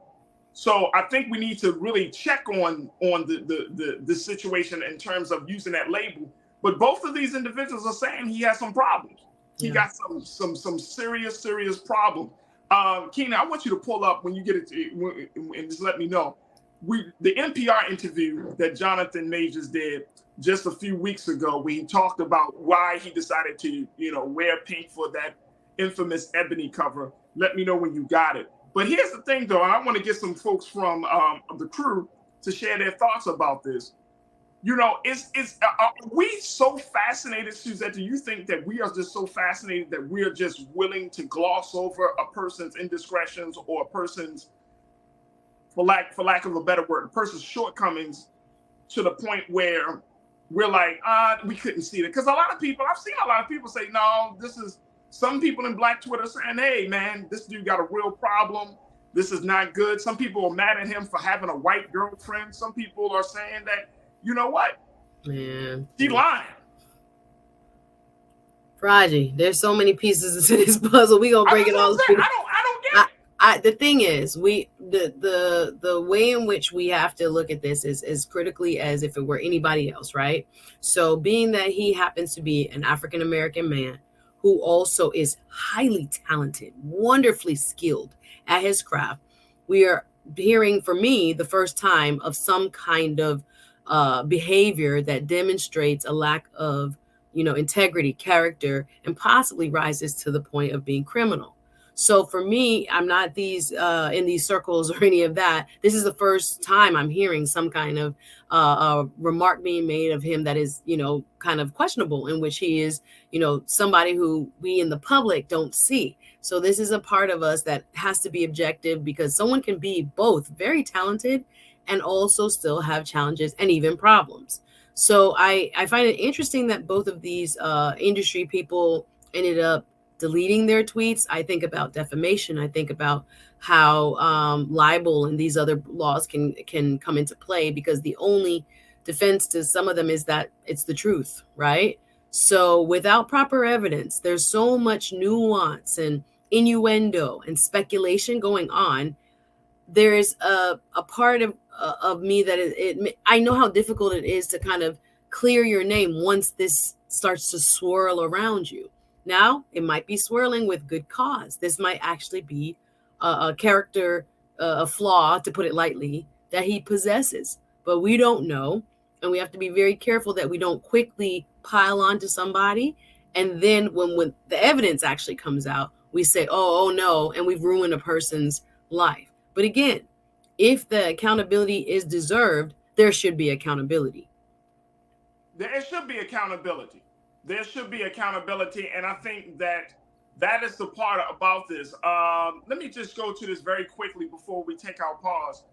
So I think we need to really check on the situation in terms of using that label. But both of these individuals are saying he has some problems. He got some serious problems. Keena, I want you to pull up when you get it and just let me know. The NPR interview that Jonathan Majors did just a few weeks ago, where he talked about why he decided to, wear pink for that infamous Ebony cover. Let me know when you got it. But here's the thing, though, and I want to get some folks from the crew to share their thoughts about this. Are we so fascinated, Suzette? Do you think that we are just so fascinated that we are just willing to gloss over a person's indiscretions or a person's, for lack of a better word, a person's shortcomings, to the point where we're like, we couldn't see it? Because I've seen a lot of people say, no, some people in Black Twitter saying, hey, man, this dude got a real problem. This is not good. Some people are mad at him for having a white girlfriend. Some people are saying that, you know what? Man, She lying. Farajii, there's so many pieces to this puzzle. We gonna break it all. I don't get it. The thing is, the way in which we have to look at this is as critically as if it were anybody else, right? So being that he happens to be an African American man who also is highly talented, wonderfully skilled at his craft, we are hearing, for me, the first time of some kind of behavior that demonstrates a lack of, integrity, character, and possibly rises to the point of being criminal. So for me, I'm not in these circles or any of that. This is the first time I'm hearing some kind of remark being made of him that is, kind of questionable, in which he is, somebody who we in the public don't see. So this is a part of us that has to be objective, because someone can be both very talented and also still have challenges and even problems. So I find it interesting that both of these industry people ended up deleting their tweets. I think about defamation. I think about how libel and these other laws can come into play, because the only defense to some of them is that it's the truth, right? So without proper evidence, there's so much nuance and innuendo and speculation going on. There's a part of me that I know how difficult it is to kind of clear your name once this starts to swirl around you. Now, it might be swirling with good cause. This might actually be a character, a flaw, to put it lightly, that he possesses. But we don't know. And we have to be very careful that we don't quickly pile onto somebody. And then when the evidence actually comes out, we say, oh no, and we've ruined a person's life. But again, if the accountability is deserved, there should be accountability. There should be accountability. There should be accountability, and I think that is the part about this. Let me just go to this very quickly before we take our pause.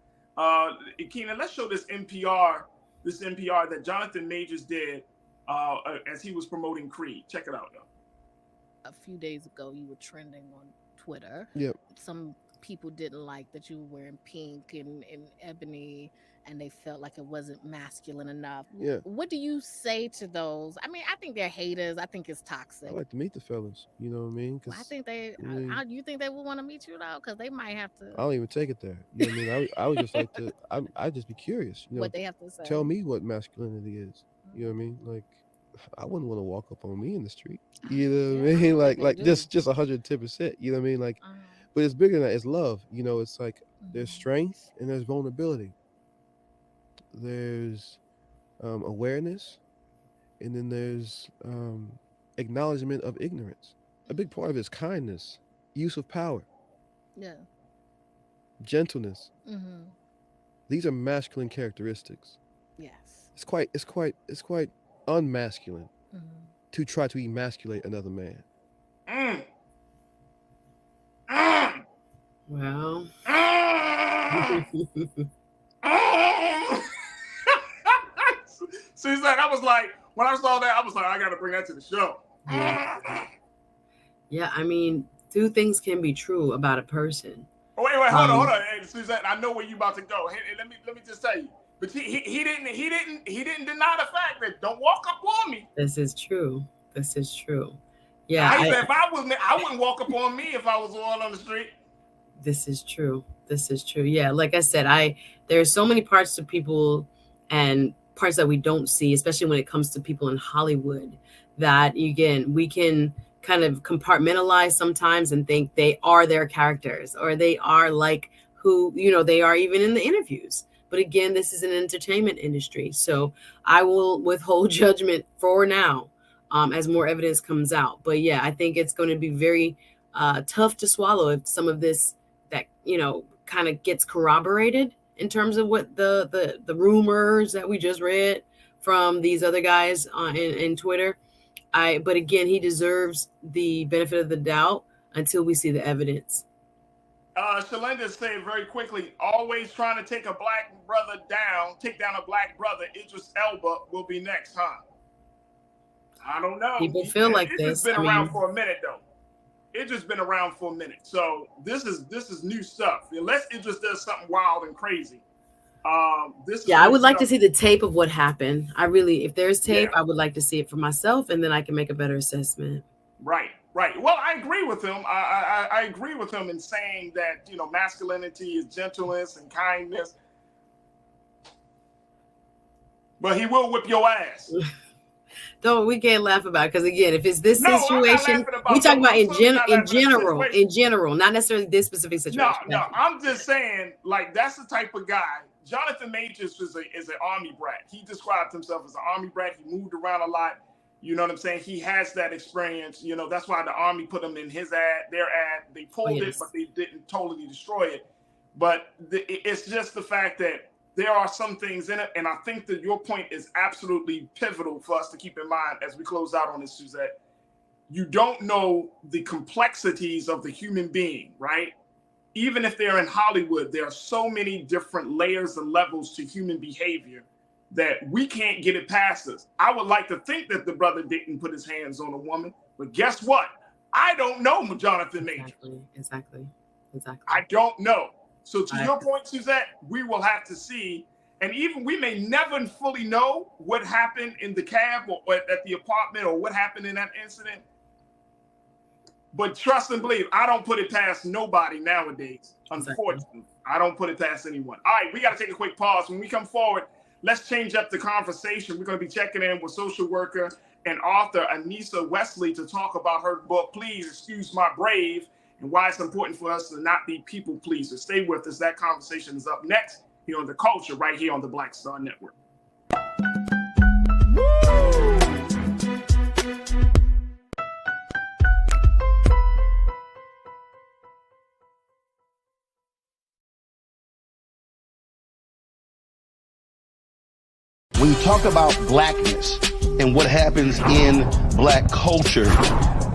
Keenan, let's show this NPR that Jonathan Majors did as he was promoting Creed. Check it out, a few days ago you were trending on Twitter. Yep. Some people didn't like that you were wearing pink and ebony, and they felt like it wasn't masculine enough. Yeah. What do you say to those? I mean, I think they're haters. I think it's toxic. I like to meet the fellas. You know what I mean? Well, I think you think they would want to meet you though? Because they might have to. I don't even take it there. You know what I mean? I would just like to. I'd just be curious. You know, what they have to say. Tell me what masculinity is. You know what I mean? Like, I wouldn't want to walk up on me in the street. You know what I mean? Like just 110%. You know what I mean? Like, but it's bigger than that. It's love. You know, it's like there's strength and there's vulnerability. There's awareness, and then there's acknowledgement of ignorance. A big part of it is kindness, use of power, gentleness. Mm-hmm. These are masculine characteristics. Yes. It's quite unmasculine to try to emasculate another man. Well. Susan, I was like, when I saw that, I was like, I got to bring that to the show. Yeah, I mean, two things can be true about a person. Oh, wait, hold on. Hey, Suzette, I know where you about to go. Hey, let me just tell you. But he didn't deny the fact that don't walk up on me. This is true. Yeah. I said, I wouldn't walk up on me if I was on the street. This is true. Yeah, like I said, there's so many parts to people and parts that we don't see, especially when it comes to people in Hollywood, that again, we can kind of compartmentalize sometimes and think they are their characters, or they are like who, they are even in the interviews. But again, this is an entertainment industry. So I will withhold judgment for now as more evidence comes out. But yeah, I think it's going to be very tough to swallow if some of this that, kind of gets corroborated in terms of what the rumors that we just read from these other guys in Twitter. But again, he deserves the benefit of the doubt until we see the evidence. Shalinda said very quickly, always trying to take a black brother down, take down a black brother. Idris Elba will be next, huh? I don't know. People feel like this. It's been around for a minute, though. Idris been around for a minute. So this is new stuff. Unless Idris does something wild and crazy. This is I would like to see the tape of what happened. If there's tape, Yeah. I would like to see it for myself, and then I can make a better assessment. Right. Well, I agree with him. I agree with him in saying that, masculinity is gentleness and kindness. But he will whip your ass. Though we can't laugh about it because, again, if it's this situation, we talk about in general, not necessarily this specific situation. No, I'm just saying, like, that's the type of guy. Jonathan Majors is an Army brat. He described himself as an Army brat. He moved around a lot. You know what I'm saying? He has that experience. That's why the Army put him in their ad. They pulled it, but they didn't totally destroy it. But it's just the fact that there are some things in it, and I think that your point is absolutely pivotal for us to keep in mind as we close out on this, Suzette. You don't know the complexities of the human being, right? Even if they're in Hollywood, there are so many different layers and levels to human behavior that we can't get it past us. I would like to think that the brother didn't put his hands on a woman, but guess what? I don't know Jonathan Major. Exactly. I don't know. So to your point, Suzette, we will have to see, and even we may never fully know what happened in the cab or at the apartment or what happened in that incident. But trust and believe, I don't put it past nobody nowadays. Unfortunately, I don't put it past anyone. All right, we got to take a quick pause. When we come forward, let's change up the conversation. We're going to be checking in with social worker and author Anissa Wesley to talk about her book, Please Excuse My Brave, and why it's important for us to not be people pleasers. Stay with us. That conversation is up next here on The Culture, right here on the Black Star Network. When you talk about blackness and what happens in black culture,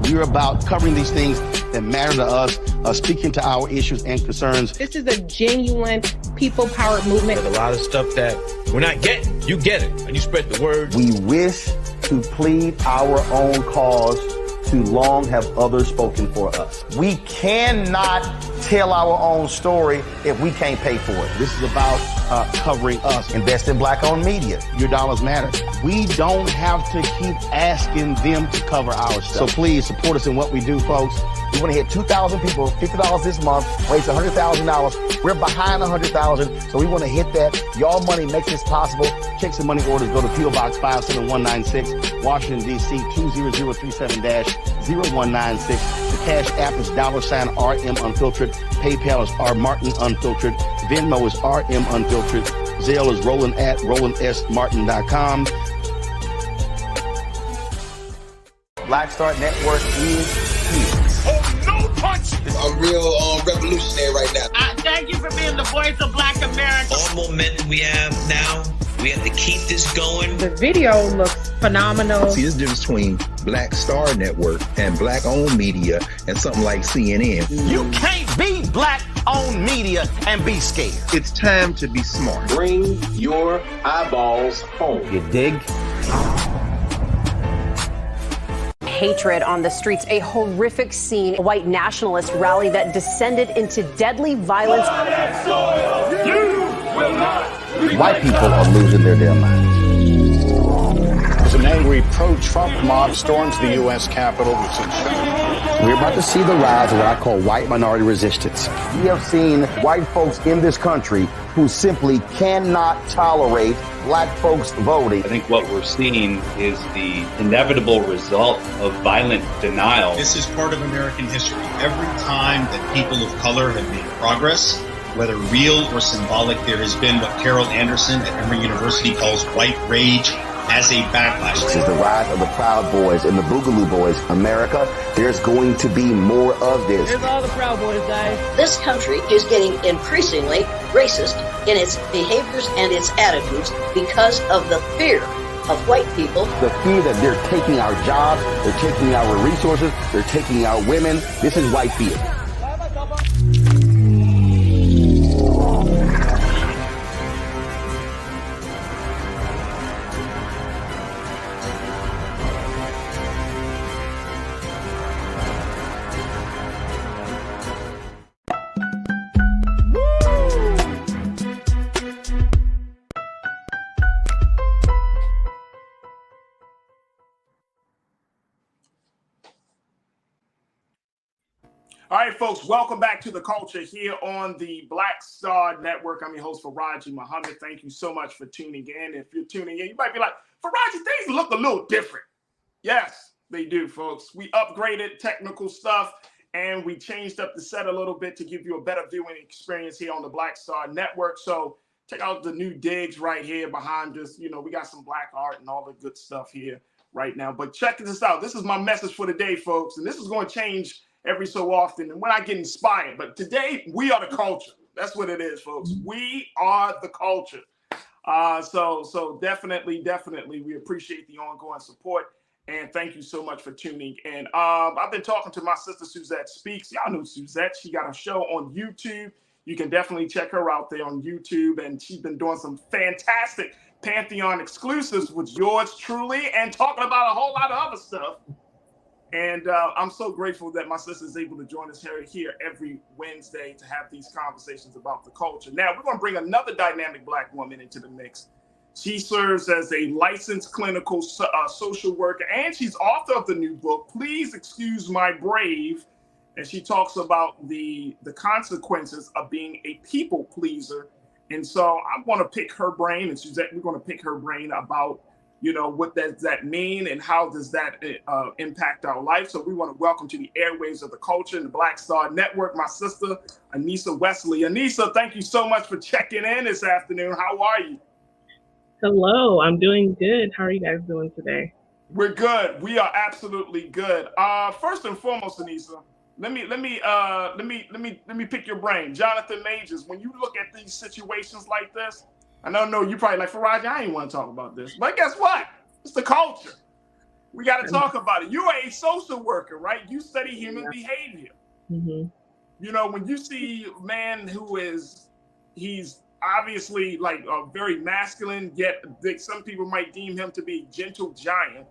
we're about covering these things that matter to us, speaking to our issues and concerns. This is a genuine people-powered movement. There's a lot of stuff that we're not getting. You get it, and you spread the word. We wish to plead our own cause. Too long have others spoken for us. We cannot tell our own story if we can't pay for it. This is about covering us. Invest in black-owned media. Your dollars matter. We don't have to keep asking them to cover our stuff. So please support us in what we do, folks. We want to hit 2,000 people, $50 this month, raise $100,000. We're behind 100,000, so we want to hit that. Y'all money makes this possible. Checks and money orders go to P.O. Box 57196, Washington, D.C. 20037-0196. The Cash App is $RM Unfiltered. PayPal is R Martin Unfiltered. Venmo is RM Unfiltered. Zelle is Roland@RolandSMartin.com. Black Star Network is here. Oh, no punch! I'm real revolutionary right now. Thank you for being the voice of Black America. All momentum we have now, we have to keep this going. The video looks phenomenal. See, there's a difference between Black Star Network and black-owned media and something like CNN. You can't be black-owned media and be scared. It's time to be smart. Bring your eyeballs home. You dig? Hatred on the streets, a horrific scene, a white nationalist rally that descended into deadly violence. White people are losing their damn minds. An angry pro-Trump mob storms the U.S. Capitol. We're about to see the rise of what I call white minority resistance. We have seen white folks in this country who simply cannot tolerate black folks voting. I think what we're seeing is the inevitable result of violent denial. This is part of American history. Every time that people of color have made progress, whether real or symbolic, there has been what Carol Anderson at Emory University calls white rage as a backlash. This is the rise of the Proud Boys and the Boogaloo Boys. America, there's going to be more of this. Here's all the Proud Boys, guys. This country is getting increasingly racist in its behaviors and its attitudes because of the fear of white people. The fear that they're taking our jobs, they're taking our resources, they're taking our women. This is white fear. All right, folks, welcome back to The Culture here on the Black Star Network. I'm your host, Farajii Muhammad. Thank you so much for tuning in. If you're tuning in, you might be like, Farajii, things look a little different. Yes, they do, folks. We upgraded technical stuff and we changed up the set a little bit to give you a better viewing experience here on the Black Star Network. So check out the new digs right here behind us. You know, we got some black art and all the good stuff here right now. But check this out. This is my message for the day, folks. And this is going to change every so often and when I get inspired. But today, we are the culture. That's what it is, folks. We are the culture. So definitely, we appreciate the ongoing support. And thank you so much for tuning in. I've been talking to my sister, Suzette Speaks. Y'all know Suzette. She got a show on YouTube. You can definitely check her out there on YouTube. And she's been doing some fantastic Pantheon exclusives with yours truly and talking about a whole lot of other stuff. And I'm so grateful that my sister is able to join us here every Wednesday to have these conversations about the culture. Now, we're going to bring another dynamic Black woman into the mix. She serves as a licensed clinical social worker, and she's author of the new book, Please Excuse My Brave. And she talks about the consequences of being a people pleaser. And so I want to pick her brain, and Suzette, we're going to pick her brain about, you know, what does that mean and how does that impact our life? So we want to welcome to the airwaves of the culture and the Black Star Network, my sister, Anissa Wesley. Anissa, thank you so much for checking in this afternoon. How are you? Hello, I'm doing good. How are you guys doing today? We're good. We are absolutely good. First and foremost, Anissa, let me pick your brain. Jonathan Majors, when you look at these situations like this, I know you probably like, Farajii, I ain't want to talk about this. But guess what? It's the culture. We got to talk about it. You are a social worker, right? You study human behavior. Mm-hmm. You know, when you see a man he's obviously like very masculine, yet some people might deem him to be a gentle giant.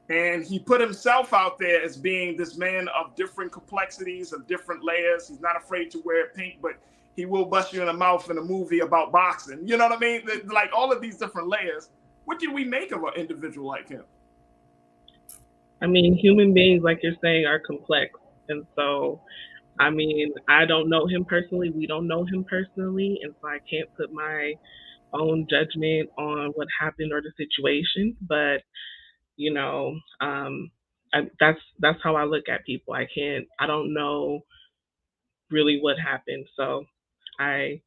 And he put himself out there as being this man of different complexities, of different layers. He's not afraid to wear pink, but he will bust you in the mouth in a movie about boxing. You know what I mean? Like all of these different layers. What do we make of an individual like him? I mean, human beings, like you're saying, are complex. And so, I mean, I don't know him personally. We don't know him personally. And so I can't put my own judgment on what happened or the situation. But, you know, that's how I look at people. I don't know really what happened. So I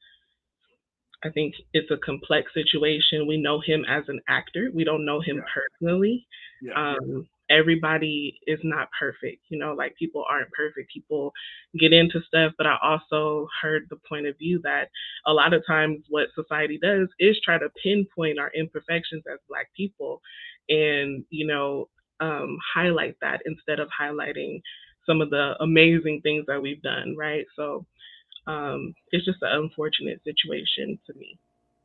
think it's a complex situation. We know him as an actor. We don't know him personally. Yeah. Everybody is not perfect. You know, like people aren't perfect. People get into stuff, but I also heard the point of view that a lot of times what society does is try to pinpoint our imperfections as Black people and, you know, highlight that instead of highlighting some of the amazing things that we've done, right? So it's just an unfortunate situation to me.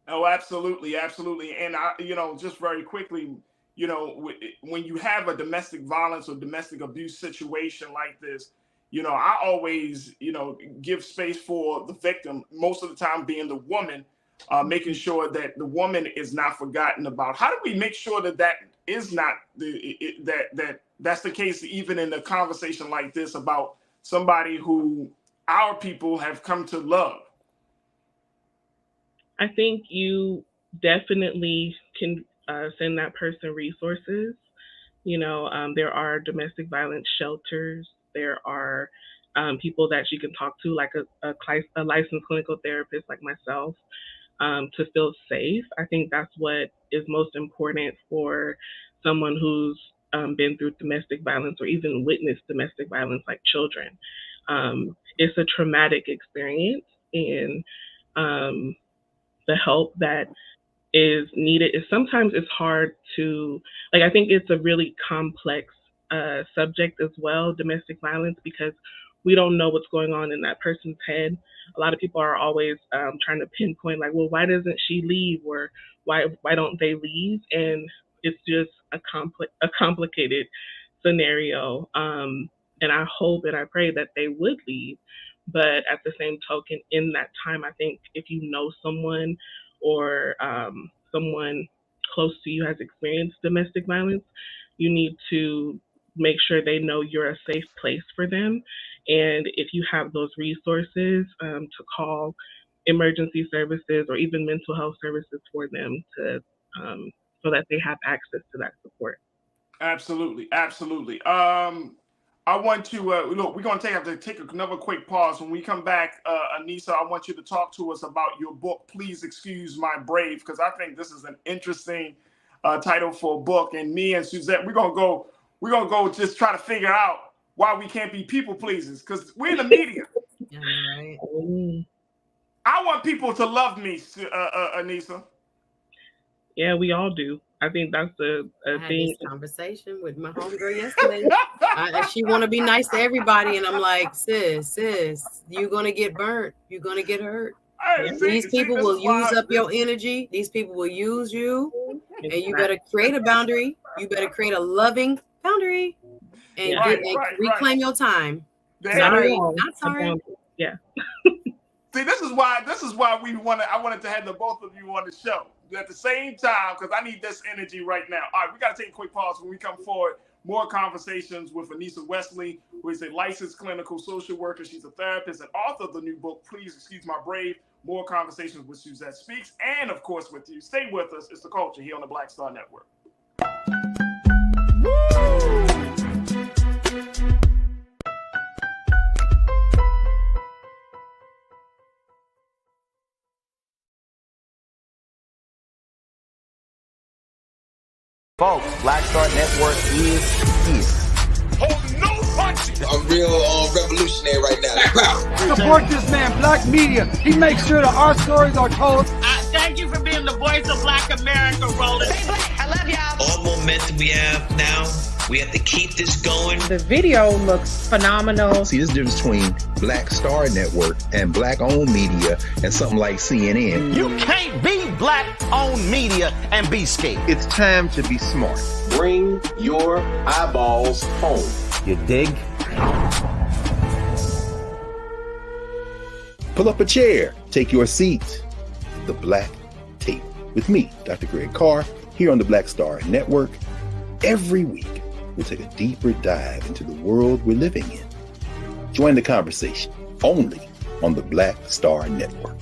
Oh, absolutely. And I, you know, just very quickly, you know, when you have a domestic violence or domestic abuse situation like this, you know, I always, you know, give space for the victim, most of the time being the woman, making sure that the woman is not forgotten about. How do we make sure that is not that's the case, even in a conversation like this about somebody who our people have come to love? I think you definitely can send that person resources. You know, there are domestic violence shelters. There are people that you can talk to, like a licensed clinical therapist like myself, to feel safe. I think that's what is most important for someone who's been through domestic violence or even witnessed domestic violence, like children. It's a traumatic experience, and the help that is needed is sometimes it's hard to, like, I think it's a really complex subject as well, domestic violence, because we don't know what's going on in that person's head. A lot of people are always trying to pinpoint, like, well, why doesn't she leave, or why don't they leave? And it's just a complicated scenario. And I hope and I pray that they would leave. But at the same token, in that time, I think if you know someone or someone close to you has experienced domestic violence, you need to make sure they know you're a safe place for them. And if you have those resources to call emergency services or even mental health services for them to so that they have access to that support. Absolutely, absolutely. I want to look. We're going to have to take another quick pause. When we come back, Anissa, I want you to talk to us about your book. Please excuse my brave, because I think this is an interesting title for a book. And me and Suzette, we're gonna go just try to figure out why we can't be people pleasers, because we're in the media. Yeah, right. I want people to love me, Anissa. Yeah, we all do. I think that's a I had thing. this conversation with my homegirl yesterday. She want to be nice to everybody, and I'm like, sis, you're gonna get burnt. You're gonna get hurt. These people will use up your energy. These people will use you, and you better create a boundary. You better create a loving boundary, and reclaim your time. Sorry, not sorry. Yeah. See, this is why I wanted to have the both of you on the show at the same time, because I need this energy right now. All right, we got to take a quick pause. When we come forward, more conversations with Anissa Wesley, who is a licensed clinical social worker. She's a therapist and author of the new book, Please Excuse My Brave. More conversations with Suzette Speaks, and of course with you. Stay with us. It's The Culture here on the Black Star Network. Folks, Black Star Network is here. Oh, no punches! I'm real revolutionary right now. Support this man, Black Media. He makes sure that our stories are told. Thank you for being the voice of Black America, Roland. Hey, Black, I love y'all. All momentum we have now, we have to keep this going. The video looks phenomenal. See, there's a difference between Black Star Network and Black-owned media and something like CNN. You can't be Black-owned media and be scared. It's time to be smart. Bring your eyeballs home. You dig? Pull up a chair. Take your seat. The Black Tape with me, Dr. Greg Carr, here on the Black Star Network. Every week, we'll take a deeper dive into the world we're living in. Join the conversation only on the Black Star Network.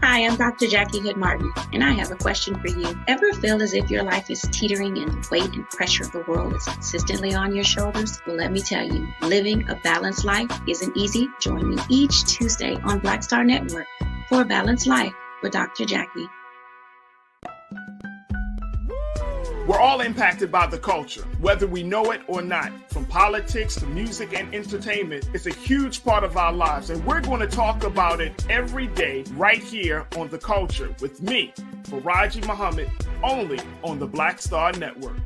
Hi, I'm Dr. Jackie Hood Martin, and I have a question for you. Ever feel as if your life is teetering and the weight and pressure of the world is consistently on your shoulders? Well, let me tell you, living a balanced life isn't easy. Join me each Tuesday on Black Star Network for A Balanced Life with Dr. Jackie. We're all impacted by the culture, whether we know it or not. From politics to music and entertainment, it's a huge part of our lives, and we're going to talk about it every day right here on The Culture with me, Farajii Muhammad, only on the Black Star Network.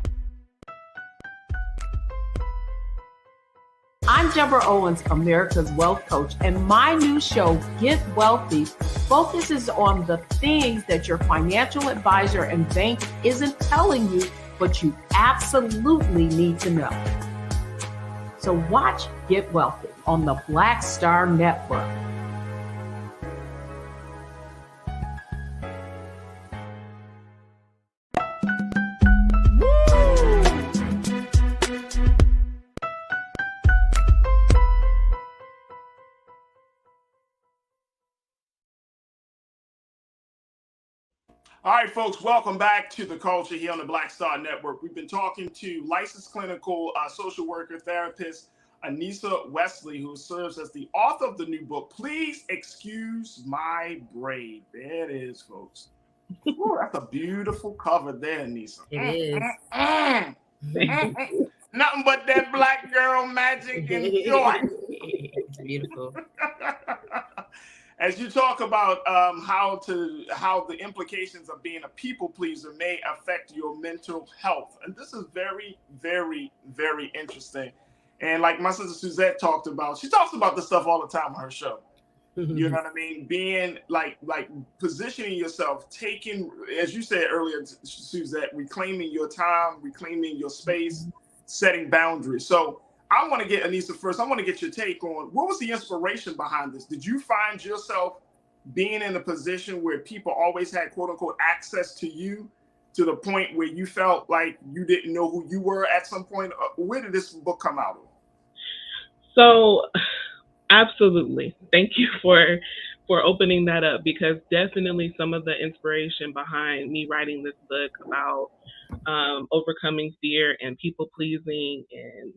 I'm Deborah Owens, America's Wealth Coach, and my new show, Get Wealthy, focuses on the things that your financial advisor and bank isn't telling you, but you absolutely need to know. So watch Get Wealthy on the Black Star Network. All right, folks, welcome back to The Culture here on the Black Star Network. We've been talking to licensed clinical social worker therapist Anissa Wesley, who serves as the author of the new book, Please Excuse My Brave. There it is, folks. Ooh, that's a beautiful cover there, Anissa. It is. Nothing but that black girl magic and joy. It's beautiful. As you talk about how the implications of being a people pleaser may affect your mental health, and this is very, very, very interesting. And like my sister Suzette talked about, she talks about this stuff all the time on her show. You know what I mean? Being like positioning yourself, taking, as you said earlier, Suzette, reclaiming your time, reclaiming your space, setting boundaries. So I want to get Anissa first. I want to get your take on what was the inspiration behind this? Did you find yourself being in a position where people always had, quote unquote, access to you to the point where you felt like you didn't know who you were at some point? Where did this book come out of? So, absolutely. Thank you for opening that up, because definitely some of the inspiration behind me writing this book about overcoming fear and people pleasing and,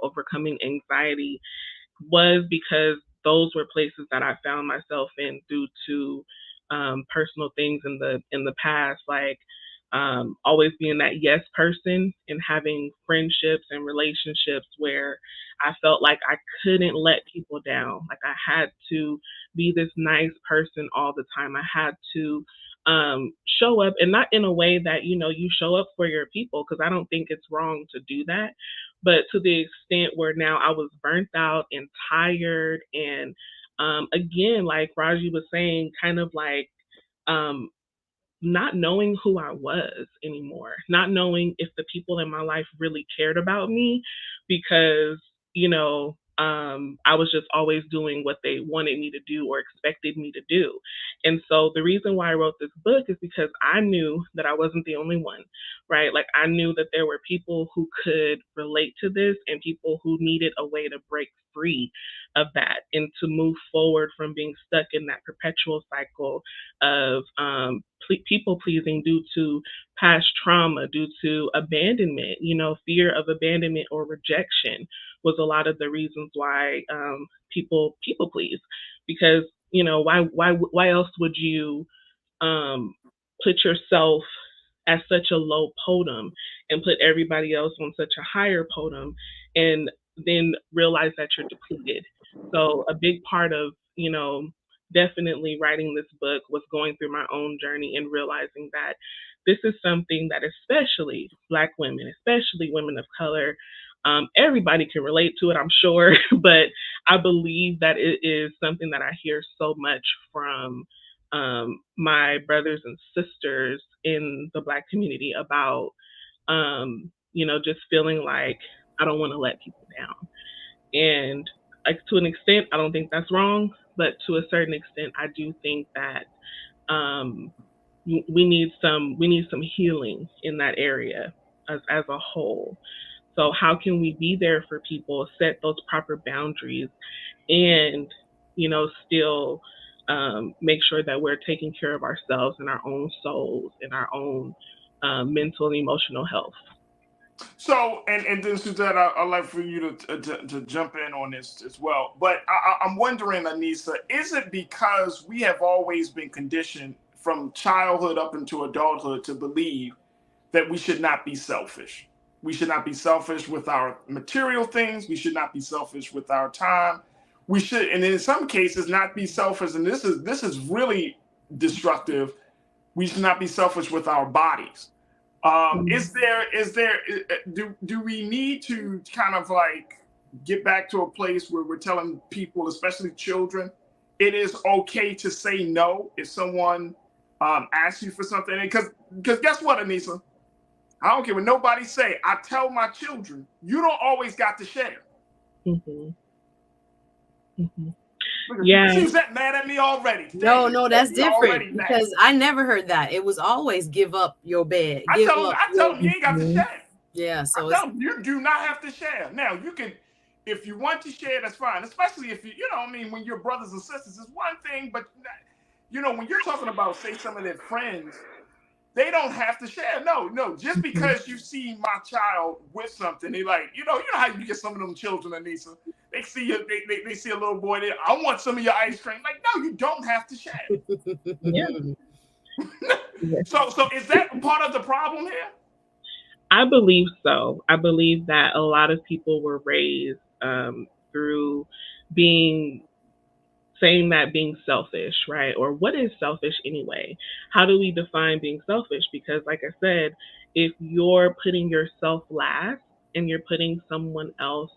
overcoming anxiety was because those were places that I found myself in due to personal things in the past, like always being that yes person and having friendships and relationships where I felt like I couldn't let people down. Like I had to be this nice person all the time. I had to show up, and not in a way that, you show up for your people, because I don't think it's wrong to do that. But to the extent where now I was burnt out and tired. And again, like Farajii was saying, kind of like not knowing who I was anymore, not knowing if the people in my life really cared about me, because, I was just always doing what they wanted me to do or expected me to do. And so the reason why I wrote this book is because I knew that I wasn't the only one, right? Like I knew that there were people who could relate to this and people who needed a way to break free of that and to move forward from being stuck in that perpetual cycle of people pleasing due to past trauma, due to abandonment. Fear of abandonment or rejection was a lot of the reasons why people please, because why else would you put yourself at such a low podium and put everybody else on such a higher podium and then realize that you're depleted. So a big part of definitely writing this book was going through my own journey and realizing that this is something that especially Black women, especially women of color, everybody can relate to it, I'm sure, but I believe that it is something that I hear so much from my brothers and sisters in the Black community about, just feeling like I don't want to let people down. And like to an extent, I don't think that's wrong, but to a certain extent, I do think that we need some healing in that area as a whole. So how can we be there for people, set those proper boundaries, and still make sure that we're taking care of ourselves and our own souls and our own mental and emotional health. So, and then Suzette, I'd like for you to jump in on this as well. But I'm wondering, Anissa, is it because we have always been conditioned from childhood up into adulthood to believe that we should not be selfish? We should not be selfish with our material things. We should not be selfish with our time. We should, and in some cases, not be selfish. And this is really destructive. We should not be selfish with our bodies. Do we need to kind of like get back to a place where we're telling people, especially children, it is okay to say no if someone asks you for something? Because guess what, Anissa? I don't care what nobody say. I tell my children, you don't always got to share. Mm-hmm. Mm-hmm. Yeah. Suzette mad at me already. No, that's different because I never heard that. It was always give up your bed. I tell them you ain't got to share. Yeah, so I tell them you do not have to share. Now you can, if you want to share, that's fine. Especially if when you're brothers and sisters, it's one thing, but when you're talking about, say, some of their friends, they don't have to share. No. Just because you see my child with something, they like, you know how you get some of them children, Anissa. They see they see a little boy there. I want some of your ice cream. Like, no, you don't have to share. Yeah. So is that part of the problem here? I believe so. I believe that a lot of people were raised through saying that being selfish, right? Or what is selfish anyway? How do we define being selfish? Because like I said, if you're putting yourself last and you're putting someone else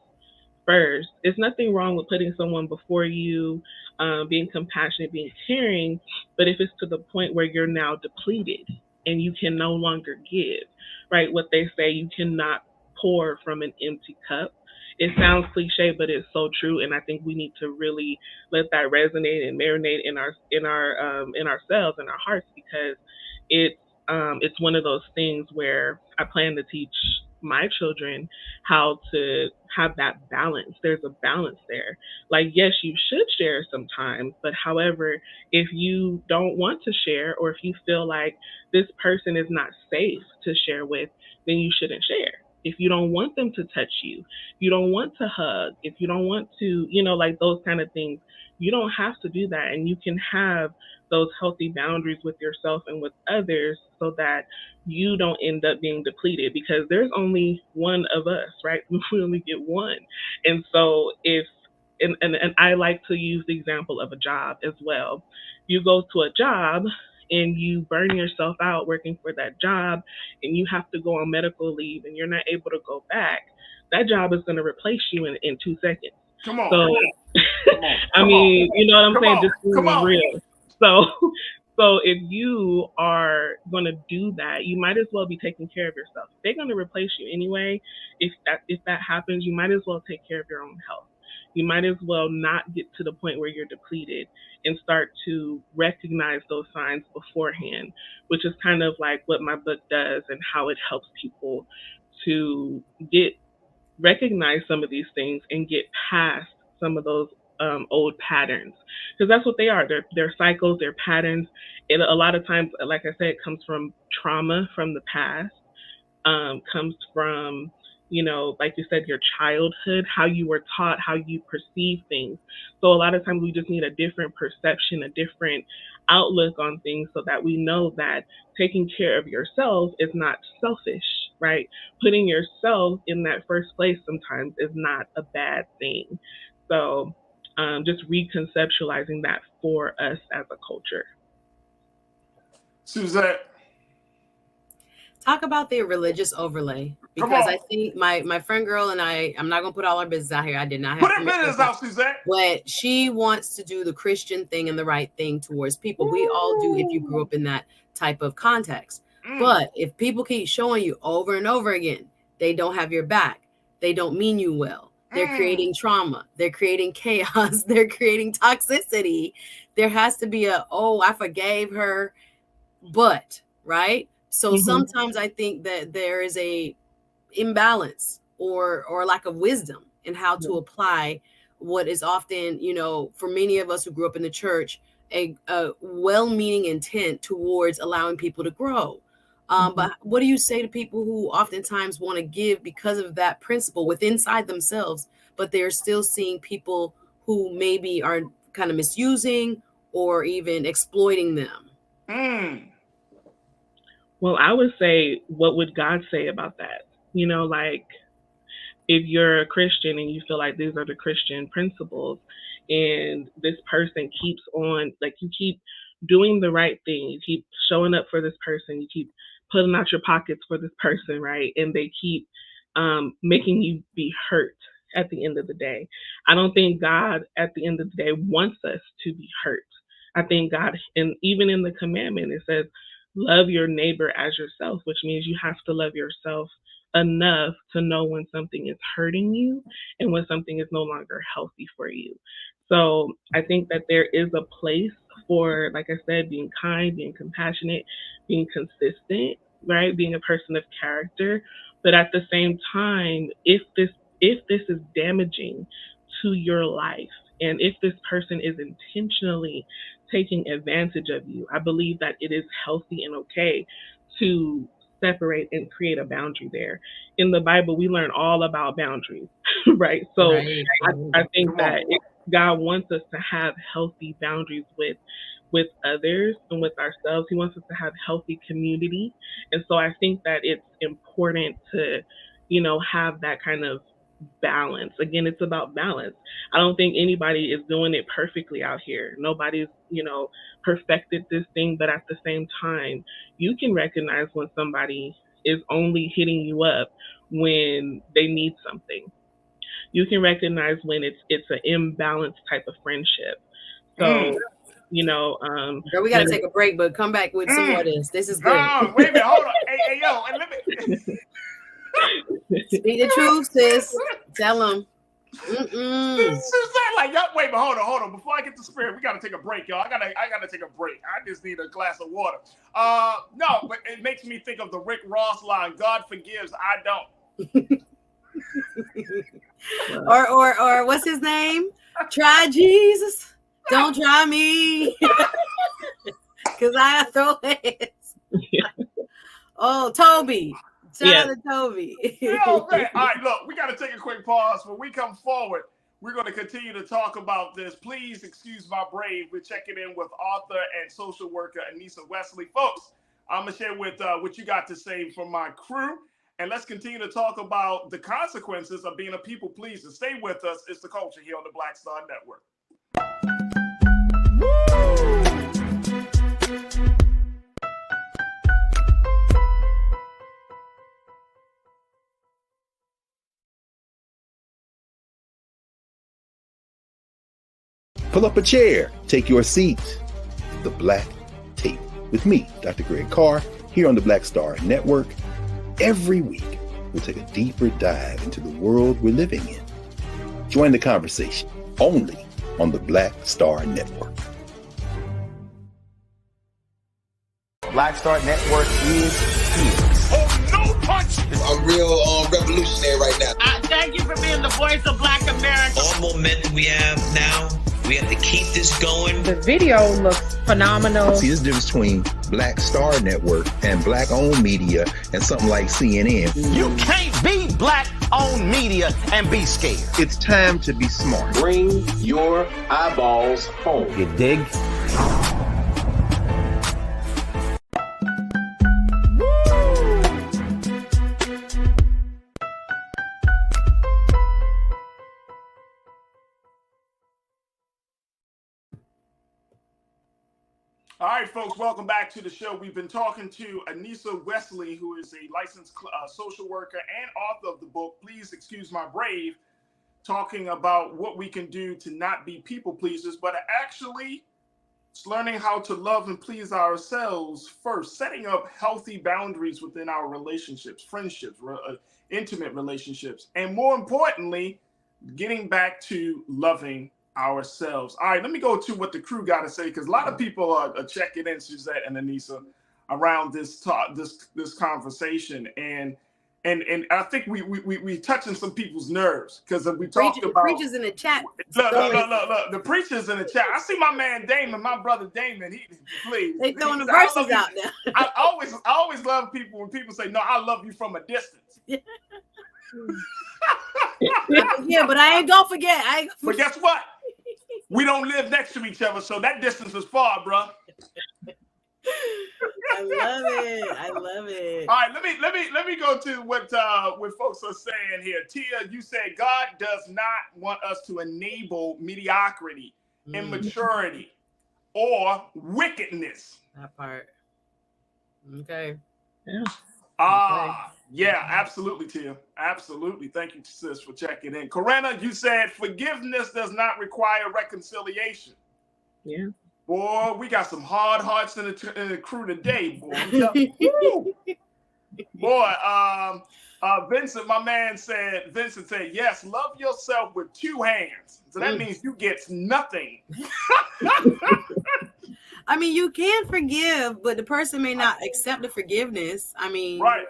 first, there's nothing wrong with putting someone before you, being compassionate, being caring. But if it's to the point where you're now depleted and you can no longer give, right? What they say, you cannot pour from an empty cup. It sounds cliche, but it's so true. And I think we need to really let that resonate and marinate in ourselves and our hearts, because it's one of those things where I plan to teach my children how to have that balance. There's a balance there. Like, yes, you should share sometimes, but however, if you don't want to share, or if you feel like this person is not safe to share with, then you shouldn't share. If you don't want them to touch you, you don't want to hug, if you don't want to, like those kind of things, you don't have to do that. And you can have those healthy boundaries with yourself and with others so that you don't end up being depleted, because there's only one of us, right? We only get one. And so and I like to use the example of a job as well. You go to a job and you burn yourself out working for that job, and you have to go on medical leave and you're not able to go back, that job is going to replace you in 2 seconds. Come on. So, I mean, you know what I'm saying? Just being real. So if you are going to do that, you might as well be taking care of yourself. They're going to replace you anyway. If that happens, you might as well take care of your own health. You might as well not get to the point where you're depleted and start to recognize those signs beforehand, which is kind of like what my book does and how it helps people to recognize some of these things and get past some of those old patterns, because that's what they are. They're cycles, they're patterns. And a lot of times, like I said, it comes from trauma from the past, comes from, like you said, your childhood, how you were taught, how you perceive things. So a lot of times we just need a different perception, a different outlook on things, so that we know that taking care of yourself is not selfish, right? Putting yourself in that first place sometimes is not a bad thing. So just reconceptualizing that for us as a culture. Suzette. Talk about the religious overlay, because I think my friend girl and I'm not gonna put all our business out here. I did not have put her business out, Suzette. But she wants to do the Christian thing and the right thing towards people. We all do if you grew up in that type of context. But if people keep showing you over and over again, they don't have your back, they don't mean you well, they're creating trauma, they're creating chaos, they're creating toxicity, there has to be I forgave her, but right. So sometimes I think that there is a imbalance or lack of wisdom in how to apply what is often, for many of us who grew up in the church, a well-meaning intent towards allowing people to grow. But what do you say to people who oftentimes want to give because of that principle inside themselves, but they're still seeing people who maybe are kind of misusing or even exploiting them? Well, I would say, what would God say about that? Like, if you're a Christian and you feel like these are the Christian principles, and this person keeps on, like, you keep doing the right thing, you keep showing up for this person, you keep putting out your pockets for this person, right? And they keep making you be hurt at the end of the day. I don't think God at the end of the day wants us to be hurt. I think God, and even in the commandment, it says, love your neighbor as yourself, which means you have to love yourself enough to know when something is hurting you and when something is no longer healthy for you. So I think that there is a place for, like I said, being kind, being compassionate, being consistent, right? Being a person of character. But at the same time, if this is damaging to your life, and if this person is intentionally taking advantage of you, I believe that it is healthy and okay to separate and create a boundary there. In the Bible, we learn all about boundaries, right? So I think that God wants us to have healthy boundaries with others and with ourselves. He wants us to have healthy community. And so I think that it's important to, have that kind of balance. Again, it's about balance. I don't think anybody is doing it perfectly out here. Nobody's, perfected this thing, but at the same time, you can recognize when somebody is only hitting you up when they need something. You can recognize when it's an imbalanced type of friendship. So, Girl, we got to take a break, but come back with some more of this. This is good. Wait a minute, hold on. Hey, yo, and let me speak the truth, sis. Tell them. Like Wait, but hold on. Before I get to spirit, we gotta take a break, y'all. I gotta take a break. I just need a glass of water. No, but it makes me think of the Rick Ross line, God forgives, I don't. or what's his name? Try Jesus, don't try me, because I throw hands. Oh, Toby. Shout out to Toby. All right, look, we got to take a quick pause. When we come forward, we're going to continue to talk about this. Please excuse my brave. We're checking in with author and social worker Anissa Wesley. Folks, I'm going to share with what you got to say from my crew. And let's continue to talk about the consequences of being a people pleaser. Stay with us. It's The Culture here on the Black Star Network. Pull up a chair, take your seat. The Black Tape with me, Dr. Greg Carr, here on the Black Star Network. Every week, we'll take a deeper dive into the world we're living in. Join the conversation only on the Black Star Network. Black Star Network is here. Oh, no punch! I'm real revolutionary right now. Thank you for being the voice of Black America. All momentum we have now, we have to keep this going. The video looks phenomenal. See, there's a difference between Black Star Network and black-owned media and something like CNN. You can't be black-owned media and be scared. It's time to be smart. Bring your eyeballs home. You dig? All right, folks, welcome back to the show. We've been talking to Anissa Wesley, who is a licensed social worker and author of the book, Please Excuse My Brave, talking about what we can do to not be people pleasers, but actually it's learning how to love and please ourselves first, setting up healthy boundaries within our relationships, friendships, intimate relationships, and more importantly, getting back to loving ourselves. All right, let me go to what the crew got to say, because a lot of people are checking in, Suzette and Anissa, around this talk, this conversation, and I think we touching some people's nerves, because we talked about preachers in the chat. Look, the preachers in the chat. I see my man Damon, my brother Damon. He please. They throwing the verses out now. I always love people when people say, "No, I love you from a distance." Yeah, but I ain't gonna forget. But guess what? We don't live next to each other, so that distance is far, bro. I love it. All right, let me go to what folks are saying here. Tia, you said God does not want us to enable mediocrity, immaturity, or wickedness. That part. Okay. Yeah, absolutely, Tia. Absolutely. Thank you, sis, for checking in. Corinna, you said forgiveness does not require reconciliation. Yeah. Boy, we got some hard hearts in the crew today, boy. Boy, Vincent, my man said, yes, love yourself with two hands. So that means you get nothing. I mean, you can forgive, but the person may not accept the forgiveness. I mean, right.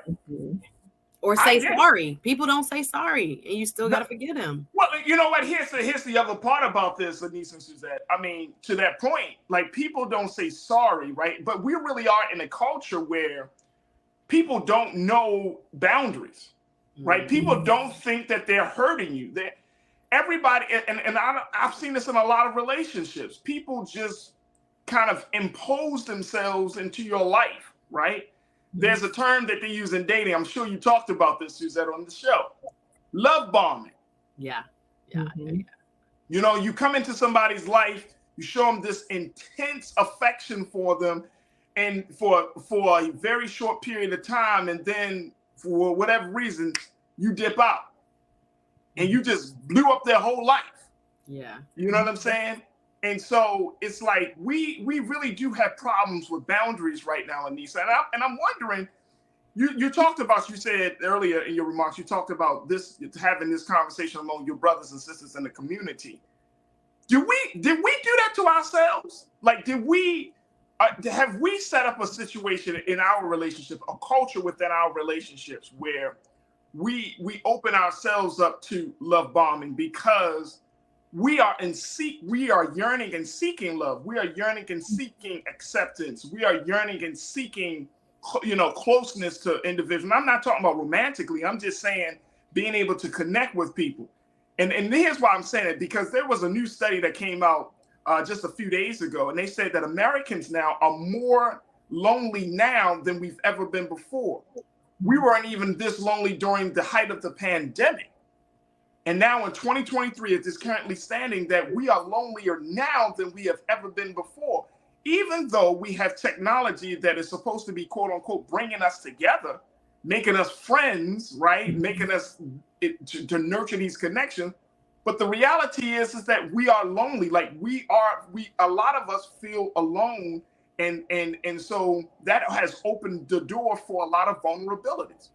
Or say sorry. People don't say sorry, and you still got to forgive them. Well, you know what? Here's the other part about this, Anissa and Suzette. I mean, to that point, like, people don't say sorry, right? But we really are in a culture where people don't know boundaries, right? People don't think that they're hurting you. Everybody, and I've seen this in a lot of relationships. People just kind of impose themselves into your life, right? There's a term that they use in dating. I'm sure you talked about this, Suzette, on the show. Love bombing. Yeah. You know, you come into somebody's life, you show them this intense affection for them, and for a very short period of time, and then for whatever reason, you dip out. And you just blew up their whole life. Yeah. You know what I'm saying? And so it's like we really do have problems with boundaries right now, Anissa. And I'm wondering, you talked about, you said earlier in your remarks, you talked about this, having this conversation among your brothers and sisters in the community. Did we do that to ourselves? Like, have we set up a situation in our relationship, a culture within our relationships where we open ourselves up to love bombing because we are yearning and seeking love. We are yearning and seeking acceptance. We are yearning and seeking, closeness to individuals. And I'm not talking about romantically. I'm just saying being able to connect with people. And here's why I'm saying it, because there was a new study that came out just a few days ago, and they said that Americans now are more lonely now than we've ever been before. We weren't even this lonely during the height of the pandemic. And now in 2023, it is currently standing that we are lonelier now than we have ever been before. Even though we have technology that is supposed to be, quote unquote, bringing us together, making us friends, right? Making us to nurture these connections. But the reality is that we are lonely. Like a lot of us feel alone. And so that has opened the door for a lot of vulnerabilities.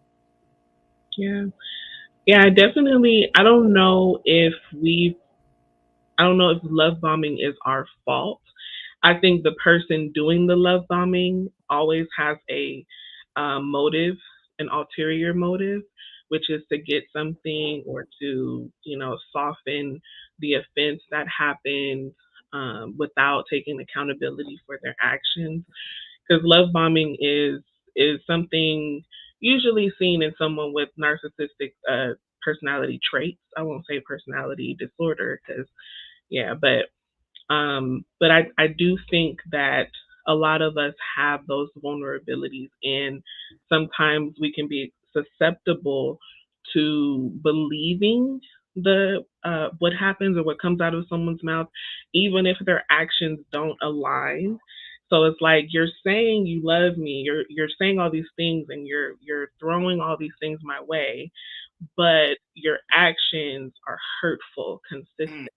Yeah. Yeah, definitely. I don't know if love bombing is our fault. I think the person doing the love bombing always has a motive, an ulterior motive, which is to get something or to, soften the offense that happened without taking accountability for their actions. Because love bombing is something usually seen in someone with narcissistic personality traits. I won't say personality disorder because, yeah, but I do think that a lot of us have those vulnerabilities, and sometimes we can be susceptible to believing the what happens or what comes out of someone's mouth, even if their actions don't align. So it's like you're saying you love me, you're saying all these things, and you're throwing all these things my way, but your actions are hurtful consistently.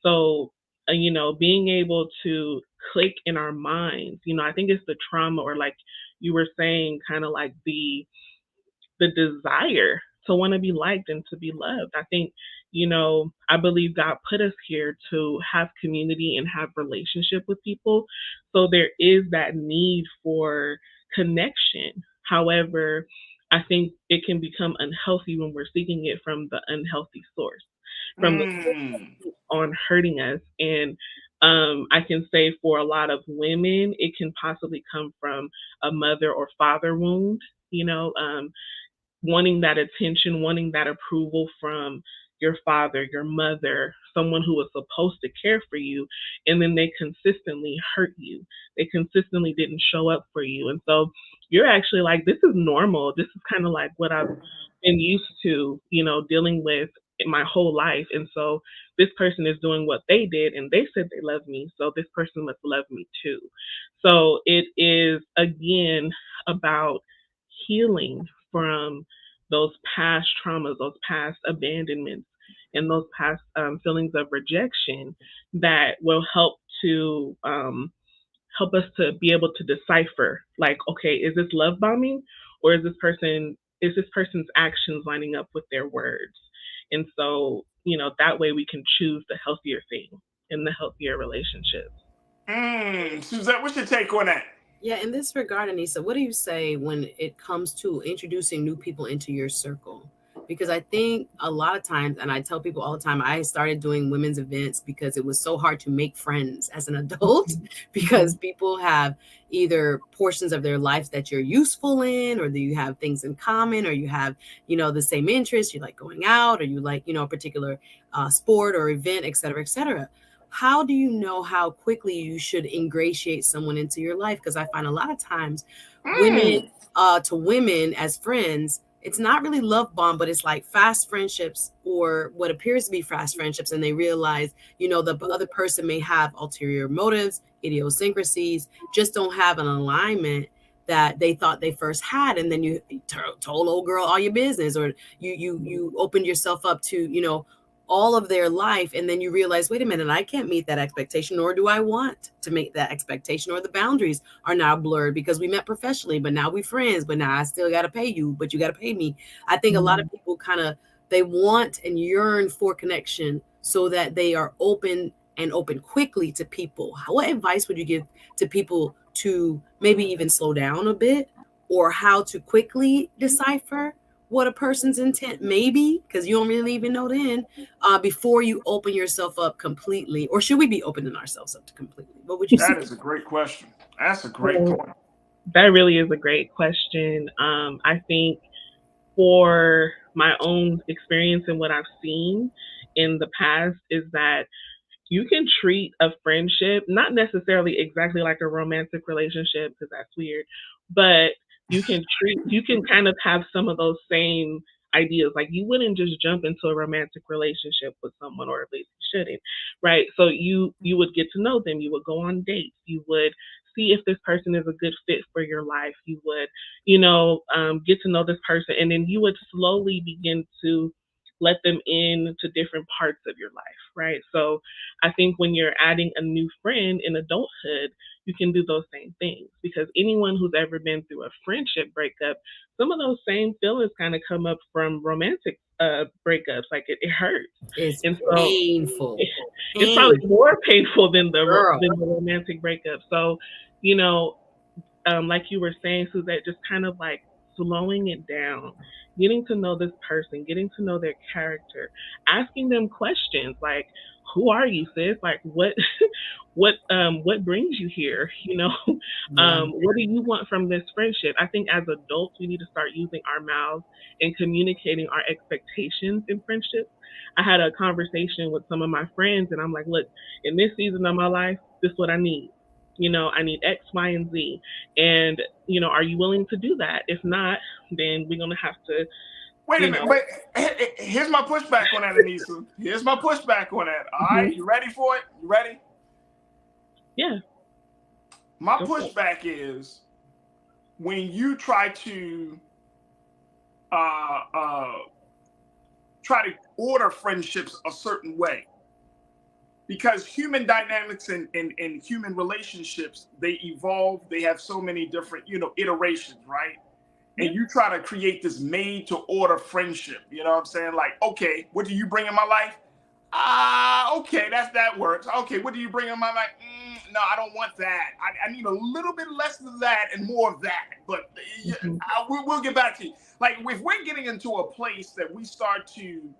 So, being able to click in our minds, I think it's the trauma, or like you were saying, kind of like the desire to want to be liked and to be loved. I think, I believe God put us here to have community and have relationship with people. So there is that need for connection. However, I think it can become unhealthy when we're seeking it from the unhealthy source, from the source on hurting us. And I can say for a lot of women, it can possibly come from a mother or father wound, wanting that attention, wanting that approval from your father, your mother, someone who was supposed to care for you, and then they consistently hurt you. They consistently didn't show up for you. And so you're actually like, this is normal. This is kind of like what I've been used to, dealing with in my whole life. And so this person is doing what they did, and they said they love me, so this person must love me too. So it is, again, about healing from those past traumas, those past abandonments, and those past feelings of rejection that will help us to be able to decipher, like, okay, is this love bombing, or is this person's actions lining up with their words? And so, that way we can choose the healthier thing in the healthier relationship. Suzette, what's your take on that? Yeah, in this regard, Anissa, what do you say when it comes to introducing new people into your circle? Because I think a lot of times, and I tell people all the time, I started doing women's events because it was so hard to make friends as an adult because people have either portions of their life that you're useful in, or that you have things in common, or you have, the same interests, you like going out, or you like, a particular sport or event, et cetera, et cetera. How do you know how quickly you should ingratiate someone into your life? Because I find a lot of times women to women as friends, it's not really love bomb, but it's like fast friendships, or what appears to be fast friendships. And they realize, the other person may have ulterior motives, idiosyncrasies, just don't have an alignment that they thought they first had. And then you told old girl all your business, or you opened yourself up to, all of their life, and then you realize, wait a minute, I can't meet that expectation, nor do I want to make that expectation, or the boundaries are now blurred because we met professionally, but now we're friends, but now I still got to pay you, but you got to pay me. I think a lot of people they want and yearn for connection so that they are open and open quickly to people, what advice would you give to people to maybe even slow down a bit, or how to quickly decipher what a person's intent may be, because you don't really even know then, before you open yourself up completely? Or should we be opening ourselves up to completely? What would you say? That is a great question. That's a great point. That really is a great question. I think for my own experience and what I've seen in the past is that you can treat a friendship, not necessarily exactly like a romantic relationship, because that's weird, but you can kind of have some of those same ideas. Like, you wouldn't just jump into a romantic relationship with someone, or at least you shouldn't, right? So you would get to know them. You would go on dates. You would see if this person is a good fit for your life. You would, get to know this person, and then you would slowly begin to let them in to different parts of your life, right? So I think when you're adding a new friend in adulthood, you can do those same things, because anyone who's ever been through a friendship breakup, some of those same feelings kind of come up from romantic breakups. Like, it hurts. It's and so painful. It's probably more painful than the romantic breakup. So, like you were saying, Suzette, just kind of like slowing it down, getting to know this person, getting to know their character, asking them questions like, who are you, sis? Like, what brings you here? What do you want from this friendship? I think as adults, we need to start using our mouths and communicating our expectations in friendships. I had a conversation with some of my friends, and I'm like, look, in this season of my life, this is what I need. I need X, Y, and Z. And, are you willing to do that? If not, then we're going to have to. Wait a minute. Wait. Here's my pushback on that, Anissa. Here's my pushback on that. All right. You ready for it? You ready? Yeah. My pushback is when you try to order friendships a certain way. Because human dynamics and human relationships, they evolve. They have so many different, iterations, right? And you try to create this made to order friendship. You know what I'm saying? Like, okay, what do you bring in my life? Okay, that works. Okay, what do you bring in my life? No, I don't want that. I need a little bit less of that and more of that. But we'll get back to you. Like, if we're getting into a place that we start to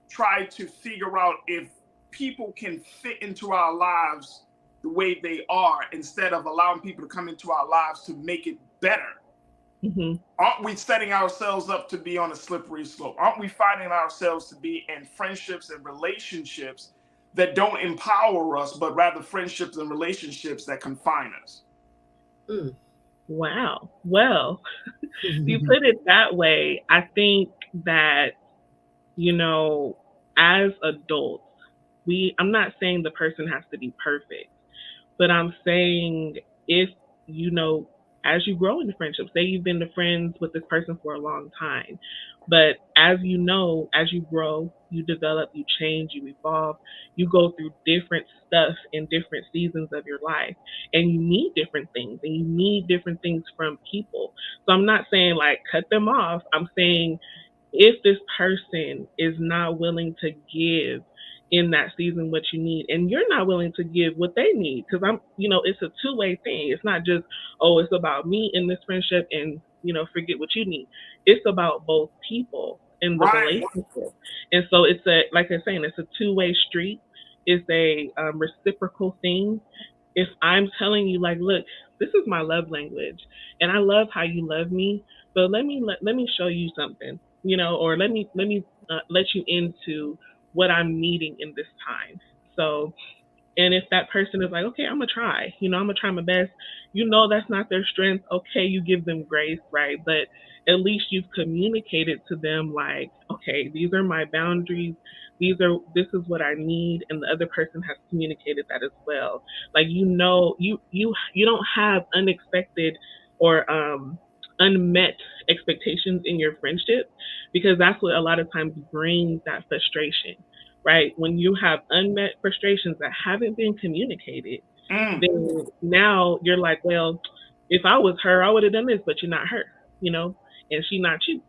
try to figure out if people can fit into our lives the way they are, instead of allowing people to come into our lives to make it better. Aren't we setting ourselves up to be on a slippery slope? Aren't we finding ourselves to be in friendships and relationships that don't empower us, but rather friendships and relationships that confine us? Wow. Well, you put it that way. I think that, as adults, I'm not saying the person has to be perfect, but I'm saying if, as you grow into friendship, say you've been friends with this person for a long time, but as you grow, you develop, you change, you evolve, you go through different stuff in different seasons of your life, and you need different things, and you need different things from people. So I'm not saying like cut them off. I'm saying if this person is not willing to give in that season what you need, and you're not willing to give what they need, because it's a two-way thing. It's not just, it's about me in this friendship and forget what you need. It's about both people in the relationship. And so it's like I'm saying, it's a two-way street. It's a reciprocal thing. If I'm telling you, like, look, this is my love language, and I love how you love me, but let me show you something, or let me let you into what I'm needing in this time. So, and if that person is like, okay, I'm gonna try, I'm gonna try my best, that's not their strength, okay, you give them grace, right? But at least you've communicated to them, like, okay, these are my boundaries, this is what I need, and the other person has communicated that as well. Like, you don't have unexpected or unmet expectations in your friendship, because that's what a lot of times brings that frustration, right? When you have unmet frustrations that haven't been communicated, then now you're like, well, if I was her, I would have done this, but you're not her, and she's not you.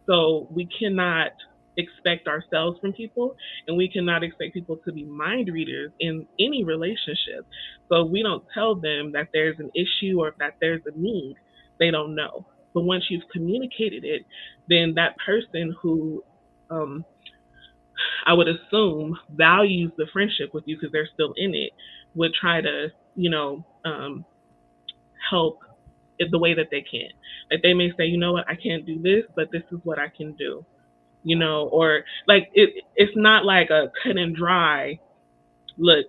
So we cannot expect ourselves from people, and we cannot expect people to be mind readers in any relationship. So if we don't tell them that there's an issue or that there's a need, they don't know. But once you've communicated it, then that person who I would assume values the friendship with you because they're still in it would try to, help the way that they can. Like they may say, you know what, I can't do this, but this is what I can do. Or like it's not like a cut and dry, look,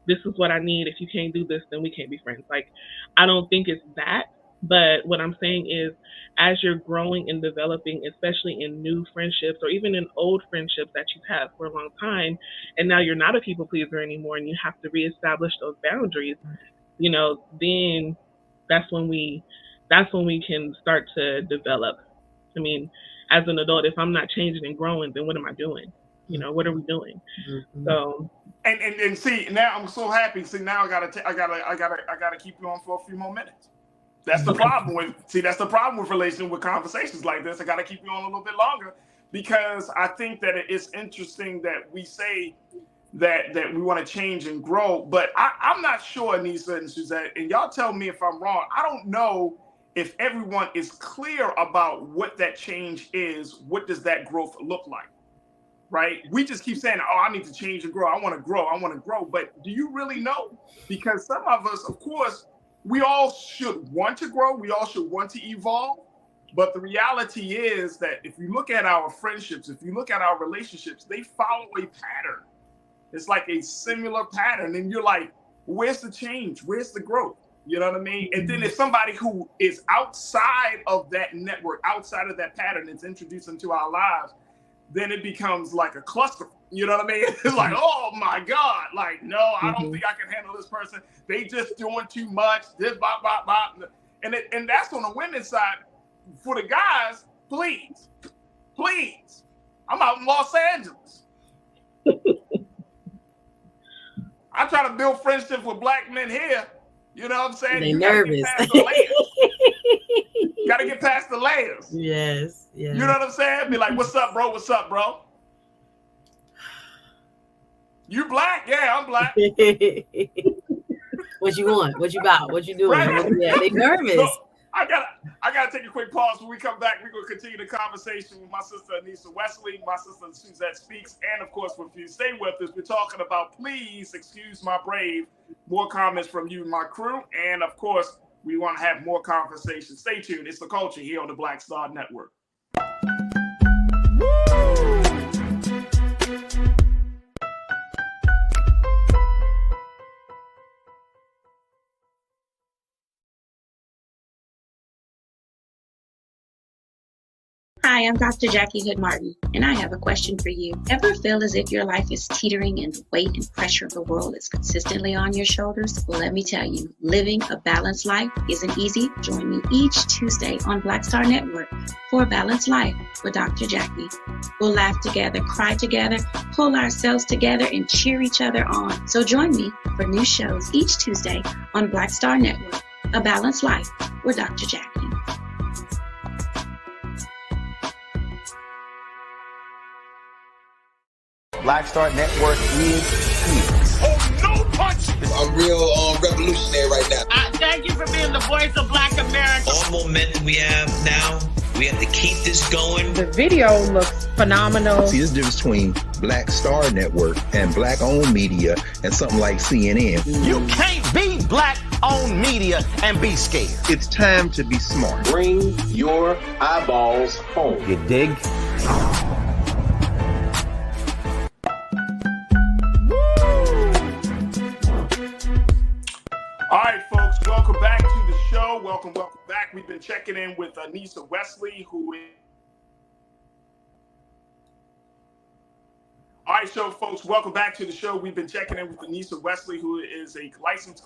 this is what I need. If you can't do this, then we can't be friends. Like, I don't think it's that. But what I'm saying is, as you're growing and developing, especially in new friendships or even in old friendships that you've had for a long time, and now you're not a people pleaser anymore and you have to reestablish those boundaries, then that's when we can start to develop. I mean, as an adult, if I'm not changing and growing, then what am I doing? What are we doing? Mm-hmm. So and see, now I'm so happy. See, now I gotta keep you on for a few more minutes. That's the problem with relations with conversations like this. I gotta keep you on a little bit longer because I think that it is interesting that we say that we want to change and grow, but I'm not sure, Anissa and Suzette, and y'all tell me if I'm wrong. I don't know if everyone is clear about what that change is. What does that growth look like? Right? We just keep saying, oh, I need to change and grow. I want to grow. But do you really know? Because some of us, of course, we all should want to grow. We all should want to evolve. But the reality is that if you look at our friendships, if you look at our relationships, they follow a pattern. It's like a similar pattern. And you're like, where's the change? Where's the growth? You know what I mean? And then if somebody who is outside of that network, outside of that pattern, is introduced into our lives, then it becomes like a cluster. You know what I mean? It's like, oh my God, like, no, I don't think I can handle this person. They just doing too much. This, bop, bop, bop. And that's on the women's side. For the guys, please. I'm out in Los Angeles. I try to build friendships with black men here. You know what I'm saying? They're nervous. Gotta get past the layers. Yes. You know what I'm saying? Be like, what's up, bro? What's up, bro? You black? Yeah, I'm black. What you want? What you about? What you doing? Right. Yeah, they nervous. So, I gotta take a quick pause. When we come back, we're gonna continue the conversation with my sister Anissa Wesley, my sister Suzette Speaks, and of course, if you stay with us, we're talking about Please Excuse My Brave. More comments from you and my crew, and of course, we want to have more conversations. Stay tuned. It's The Culture here on the Black Star Network. Hi, I'm Dr. Jackie Hood Martin, and I have a question for you. Ever feel as if your life is teetering and the weight and pressure of the world is consistently on your shoulders? Well, let me tell you, living a balanced life isn't easy. Join me each Tuesday on Black Star Network for A Balanced Life with Dr. Jackie. We'll laugh together, cry together, pull ourselves together, and cheer each other on. So join me for new shows each Tuesday on Black Star Network, A Balanced Life with Dr. Jackie. Black Star Network is here. Oh, no punch! I'm real revolutionary right now. Thank you for being the voice of Black America. All momentum we have now, we have to keep this going. The video looks phenomenal. See, there's a difference between Black Star Network and black-owned media and something like CNN. You can't be black-owned media and be scared. It's time to be smart. Bring your eyeballs home. You dig? All right, folks, welcome back to the show. Welcome back. We've been checking in with Anissa Wesley, who is... All right, so folks, welcome back to the show. We've been checking in with Anissa Wesley, who is a licensed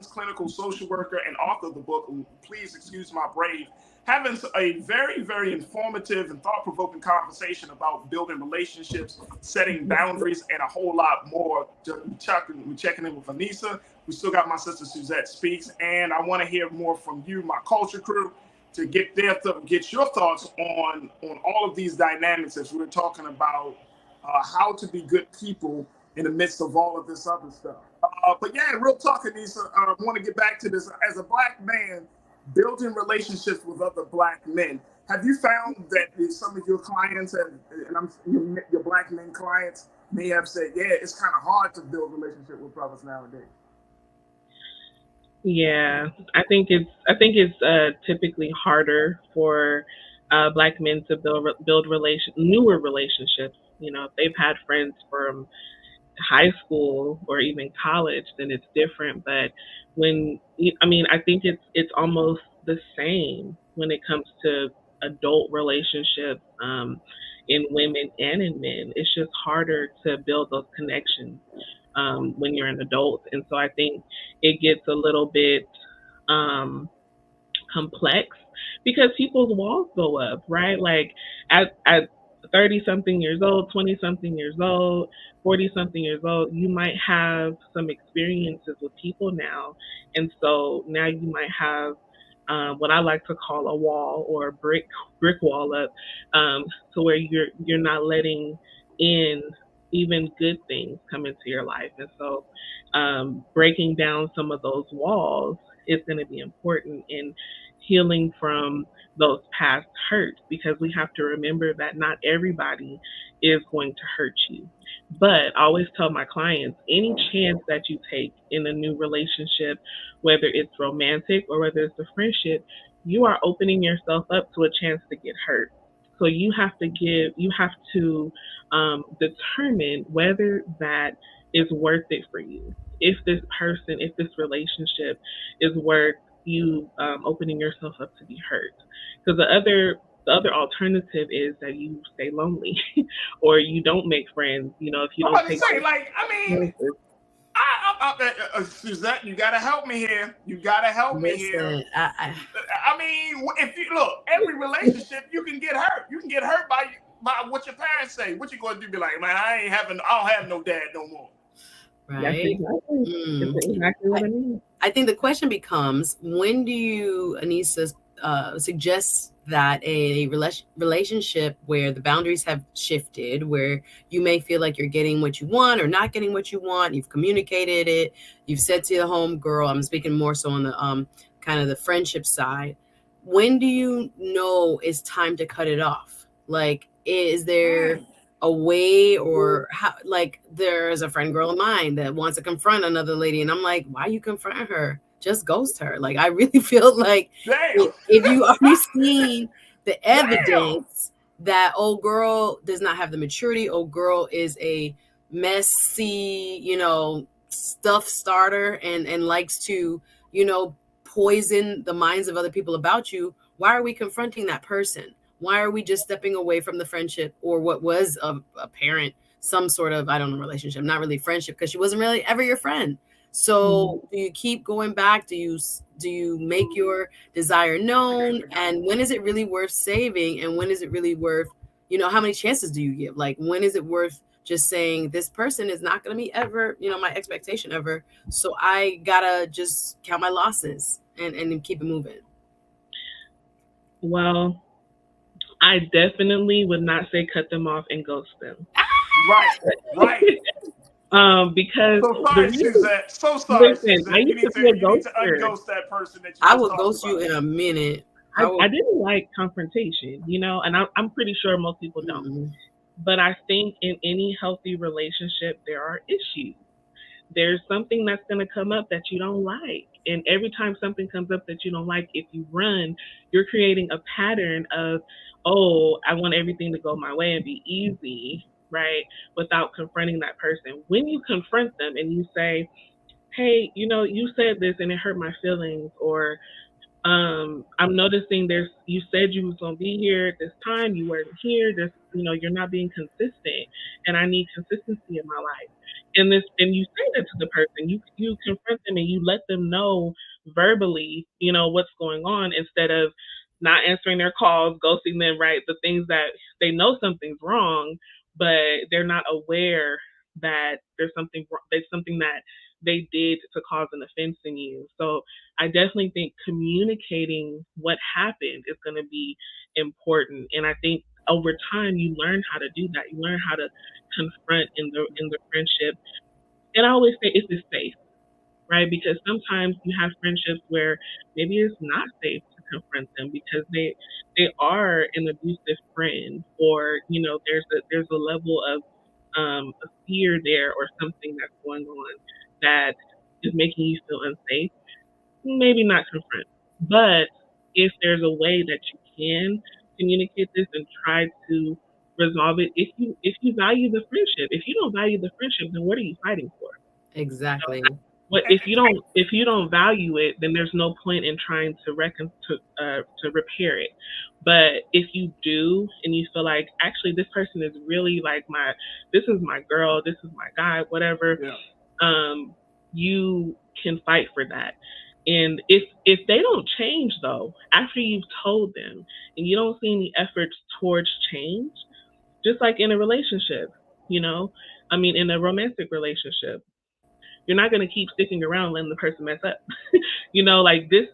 clinical social worker and author of the book, Please Excuse My Brave, having a very, very informative and thought-provoking conversation about building relationships, setting boundaries, and a whole lot more. We're checking in with Anissa. We still got my sister Suzette Speaks, and I want to hear more from you, my culture crew. to get get your thoughts on all of these dynamics as we're talking about how to be good people in the midst of all of this other stuff. But yeah, real talk, Anissa, I want to get back to this. As a Black man, building relationships with other Black men, have you found that some of your clients, your Black men clients, may have said, yeah, it's kind of hard to build relationship with brothers nowadays? Yeah, I think it's typically harder for Black men to build newer relationships. You know, if they've had friends from high school or even college, then it's different. But I think it's almost the same when it comes to adult relationships in women and in men. It's just harder to build those connections when you're an adult, and so I think it gets a little bit complex because people's walls go up, right? Like at 30 something years old, 20 something years old, 40 something years old, you might have some experiences with people now. And so now you might have what I like to call a wall or a brick wall up, to where you're not letting in even good things come into your life. And so breaking down some of those walls is going to be important in healing from those past hurts, because we have to remember that not everybody is going to hurt you. But I always tell my clients, any chance that you take in a new relationship, whether it's romantic or whether it's a friendship, you are opening yourself up to a chance to get hurt. So you have to determine whether that is worth it for you. If this relationship is worth you opening yourself up to be hurt. Because the other alternative is that you stay lonely or you don't make friends. You know, if you don't take Suzette, you gotta help me here. I mean, if you look, every relationship you can get hurt. You can get hurt by what your parents say. What you gonna do? Be like, man, I don't have no dad no more. Right. That's exactly what I mean. I think the question becomes, when do you, Anissa, suggest that a relationship where the boundaries have shifted, where you may feel like you're getting what you want or not getting what you want, you've communicated it, you've said to the home girl, I'm speaking more so on the kind of the friendship side, when do you know it's time to cut it off? Like, is there a way, or how? Like, there's a friend girl of mine that wants to confront another lady, and I'm like, why are you confronting her? Just ghost her. Like, I really feel like if you already seen the evidence that old girl does not have the maturity, old girl is a messy, stuff starter and likes to, poison the minds of other people about you, why are we confronting that person? Why are we just stepping away from the friendship or what was a parent, some sort of, I don't know, relationship, not really friendship, because she wasn't really ever your friend. So do you keep going back? Do you make your desire known? And when is it really worth saving? And when is it really worth, how many chances do you give? Like, when is it worth just saying this person is not going to be ever, my expectation ever. So I gotta just count my losses and keep it moving. Well, I definitely would not say cut them off and ghost them. Right. Because so sorry, Suzette. So sorry, Suzette. I used to be a ghoster. Unghost that person that you I would ghost you in a minute. I didn't like confrontation, and I'm pretty sure most people don't. Mm-hmm. But I think in any healthy relationship, there are issues. There's something that's going to come up that you don't like. And every time something comes up that you don't like, if you run, you're creating a pattern of, I want everything to go my way and be easy, right? Without confronting that person. When you confront them and you say, hey, you said this and it hurt my feelings, or I'm noticing you said you was going to be here at this time, you weren't here, you're not being consistent, and I need consistency in my life. And you say that to the person, you confront them and you let them know verbally, what's going on, instead of not answering their calls, ghosting them, right? The things that they know something's wrong, but they're not aware that there's something that they did to cause an offense in you. So I definitely think communicating what happened is going to be important. And I think over time you learn how to do that. You learn how to confront in the friendship. And I always say, is it safe? Right? Because sometimes you have friendships where maybe it's not safe to confront them because they are an abusive friend, or there's a level of a fear there or something that's going on that is making you feel unsafe. Maybe not confront, but if there's a way that you can communicate this and try to resolve it, if you value the friendship. If you don't value the friendship, then what are you fighting for? Exactly. What if you don't value it, then there's no point in trying to repair it. But if you do, and you feel like actually this person is really like this is my girl, this is my guy, whatever, you can fight for that. And if they don't change though, after you've told them and you don't see any efforts towards change, just like in a relationship, in a romantic relationship, you're not going to keep sticking around letting the person mess up. Like this,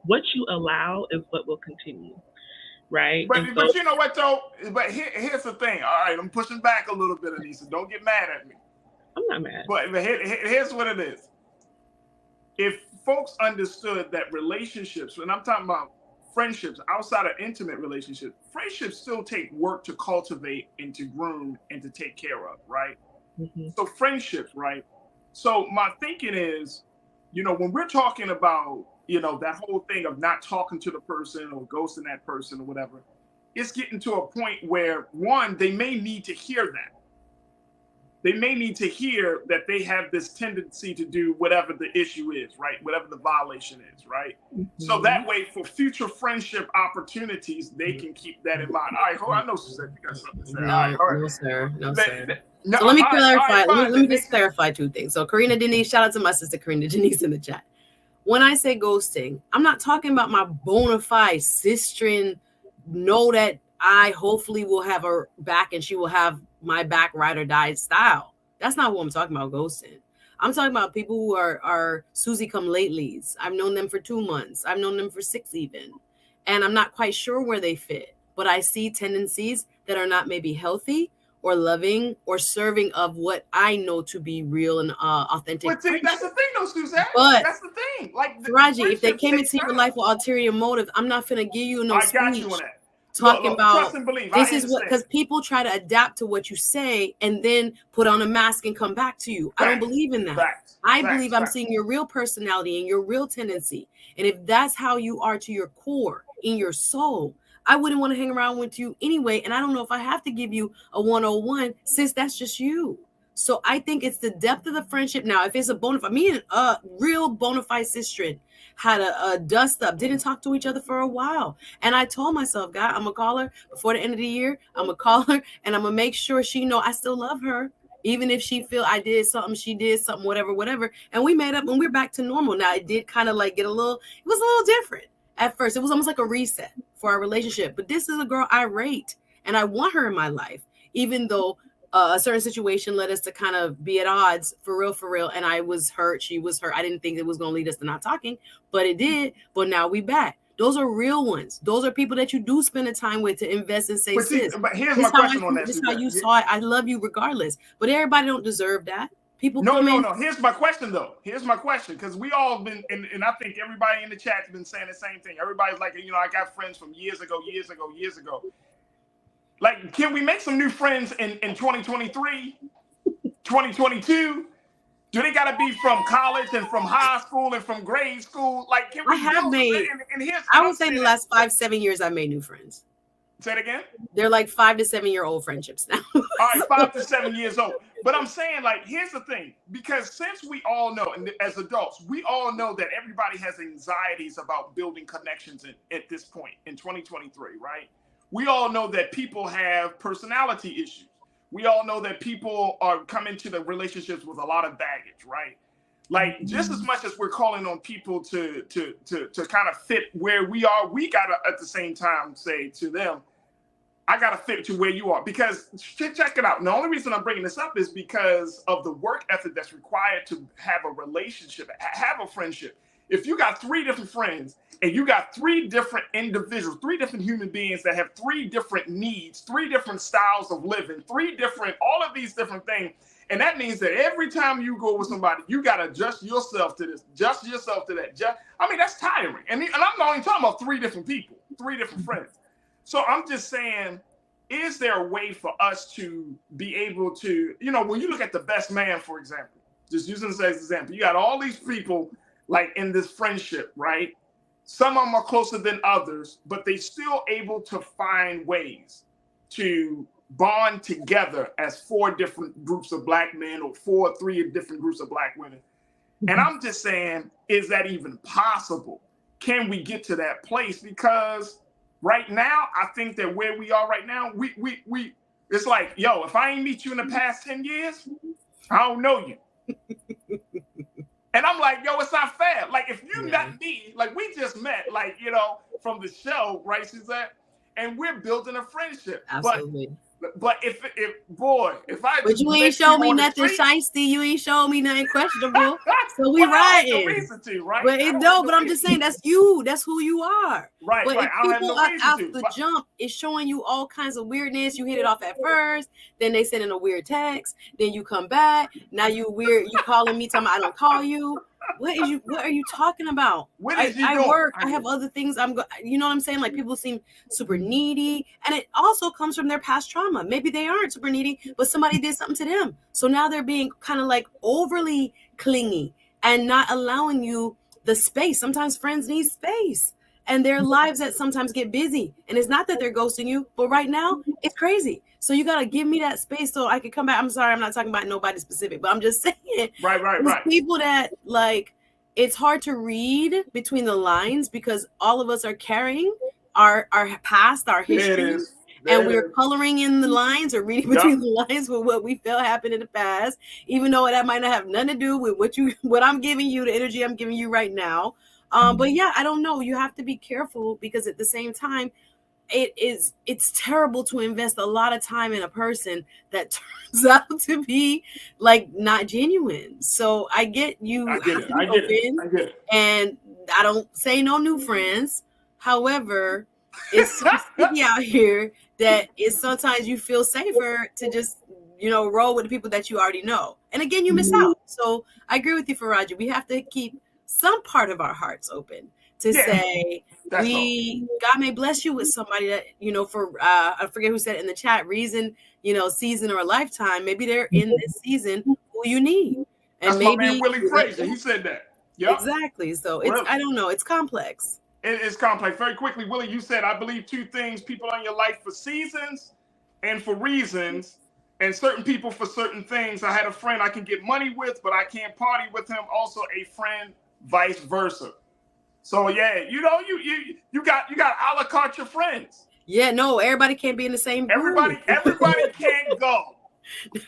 what you allow is what will continue. Right. But you know what though? But here's the thing. All right, I'm pushing back a little bit, Anissa. Don't get mad at me. I'm not mad. But here's what it is. If folks understood that relationships, and I'm talking about friendships outside of intimate relationships, friendships still take work to cultivate and to groom and to take care of, right? Mm-hmm. So friendships, right? So my thinking is, when we're talking about, that whole thing of not talking to the person or ghosting that person or whatever, it's getting to a point where, one, they may need to hear that. They may need to hear that they have this tendency to do whatever the issue is, right? Whatever the violation is, right? Mm-hmm. So that way, for future friendship opportunities, they can keep that in mind. All right, I know, Suzette, you got something to say. No, sir. No, so let me clarify. Let me just clarify two things. So Karina Denise, shout out to my sister Karina Denise in the chat. When I say ghosting, I'm not talking about my bona fide sister. Know that I hopefully will have her back and she will have my back, ride or die style. That's not what I'm talking about, ghosting. I'm talking about people who are Susie come latelys. I've known them for 2 months. I've known them for 6 even. And I'm not quite sure where they fit. But I see tendencies that are not maybe healthy or loving or serving of what I know to be real and authentic. But see, that's the thing though, Suzette. But that's the thing. Like Farajii, if they came into your life with ulterior motive, I'm not finna give you no speech. I got you on that. Talking about trust and believe. This is what, because people try to adapt to what you say and then put on a mask and come back to you. Facts. I don't believe in that. Facts. I believe I'm seeing your real personality and your real tendency. And if that's how you are to your core, in your soul, I wouldn't want to hang around with you anyway. And I don't know if I have to give you a 101 since that's just you. So I think it's the depth of the friendship. Now, if it's a bona fide, me and a real bona fide sister had a dust up, didn't talk to each other for a while. And I told myself, God, I'm going to call her before the end of the year. I'm going to call her and I'm going to make sure she know I still love her. Even if she feel I did something, she did something, whatever. And we made up and we're back to normal. Now, it did kind of like it was a little different at first. It was almost like a reset for our relationship. But this is a girl I rate and I want her in my life, even though a certain situation led us to kind of be at odds for real. And I was hurt. She was hurt. I didn't think it was going to lead us to not talking, but it did. But now we back. Those are real ones. Those are people that you do spend the time with to invest and say, sis, but here's my question on that. This is how you saw it. I love you regardless. But everybody don't deserve that. People No. Here's my question though. Because we all been, and I think everybody in the chat has been saying the same thing. Everybody's like, I got friends from years ago. Like, can we make some new friends in 2023, 2022? Do they got to be from college and from high school and from grade school? Like, can we? I have made. I would say in the last 5-7 years, I've made new friends. Say it again. They're like 5 to 7 year old friendships now. All right, 5 to 7 years old. But I'm saying, like, here's the thing, because since we all know, and as adults, we all know that everybody has anxieties about building connections at this point in 2023, right? We all know that people have personality issues. We all know that people are coming to the relationships with a lot of baggage, right? Like, just as much as we're calling on people to kind of fit where we are, we gotta at the same time say to them, I got to fit to where you are. Because check it out. And the only reason I'm bringing this up is because of the work ethic that's required to have a relationship, have a friendship. If you got 3 different friends and you got 3 different individuals, 3 different human beings that have 3 different needs, 3 different styles of living, 3 different, all of these different things. And that means that every time you go with somebody, you got to adjust yourself to this, adjust yourself to that. I mean, that's tiring. And I'm only talking about 3 different people, 3 different friends. So I'm just saying, is there a way for us to be able to, when you look at the best man, for example, just using this as an example, you got all these people like in this friendship, right? Some of them are closer than others, but they still able to find ways to bond together as 4 different groups of black men or 3 different groups of black women. And I'm just saying, is that even possible? Can we get to that place? Because right now, I think that where we are right now, we it's like, yo, if I ain't meet you in the past 10 years, I don't know you. And I'm like, yo, it's not fair. Like, if you met me, like we just met, like, from the show, right, Suzette? And we're building a friendship. Absolutely. But if I but you ain't show me nothing shiesty, you ain't show me nothing questionable. So we riding. Right? But I'm just saying that's you. That's who you are. Right. But right. if people are out the jump, it's showing you all kinds of weirdness. You hit it off at first, then they send in a weird text, then you come back. Now you weird. You calling me, telling me I don't call you. What are you talking about? I work. I have other things. You know what I'm saying? Like people seem super needy, and it also comes from their past trauma. Maybe they aren't super needy, but somebody did something to them. So now they're being kind of like overly clingy and not allowing you the space. Sometimes friends need space, and their lives that sometimes get busy. And it's not that they're ghosting you, but right now it's crazy. So you gotta give me that space so I can come back. I'm sorry, I'm not talking about nobody specific, but I'm just saying, right. People that like, it's hard to read between the lines because all of us are carrying our past, our history, and we're coloring in the lines or reading between the lines with what we felt happened in the past, even though that might not have nothing to do with what I'm giving you, the energy I'm giving you right now. But yeah, I don't know. You have to be careful because at the same time, it's terrible to invest a lot of time in a person that turns out to be like not genuine. So I get you. I get it. And I don't say no new friends. However, it's so sticky out here that it's sometimes you feel safer to just roll with the people that you already know. And again, you miss out. So I agree with you, Farajii. We have to keep some part of our hearts open to say God may bless you with somebody that for I forget who said it in the chat, reason, season or a lifetime. Maybe they're in this season who you need, and that's maybe my man Willie Frazier. He said that. Yep. Exactly. So it's I don't know. It's complex. It's complex. Very quickly, Willie, you said I believe 2 things: people in your life for seasons and for reasons, and certain people for certain things. I had a friend I can get money with, but I can't party with him. Also, a friend, vice versa. So yeah, you got a la carte your friends. Yeah, no, everybody can't be in the same group. Everybody can't go.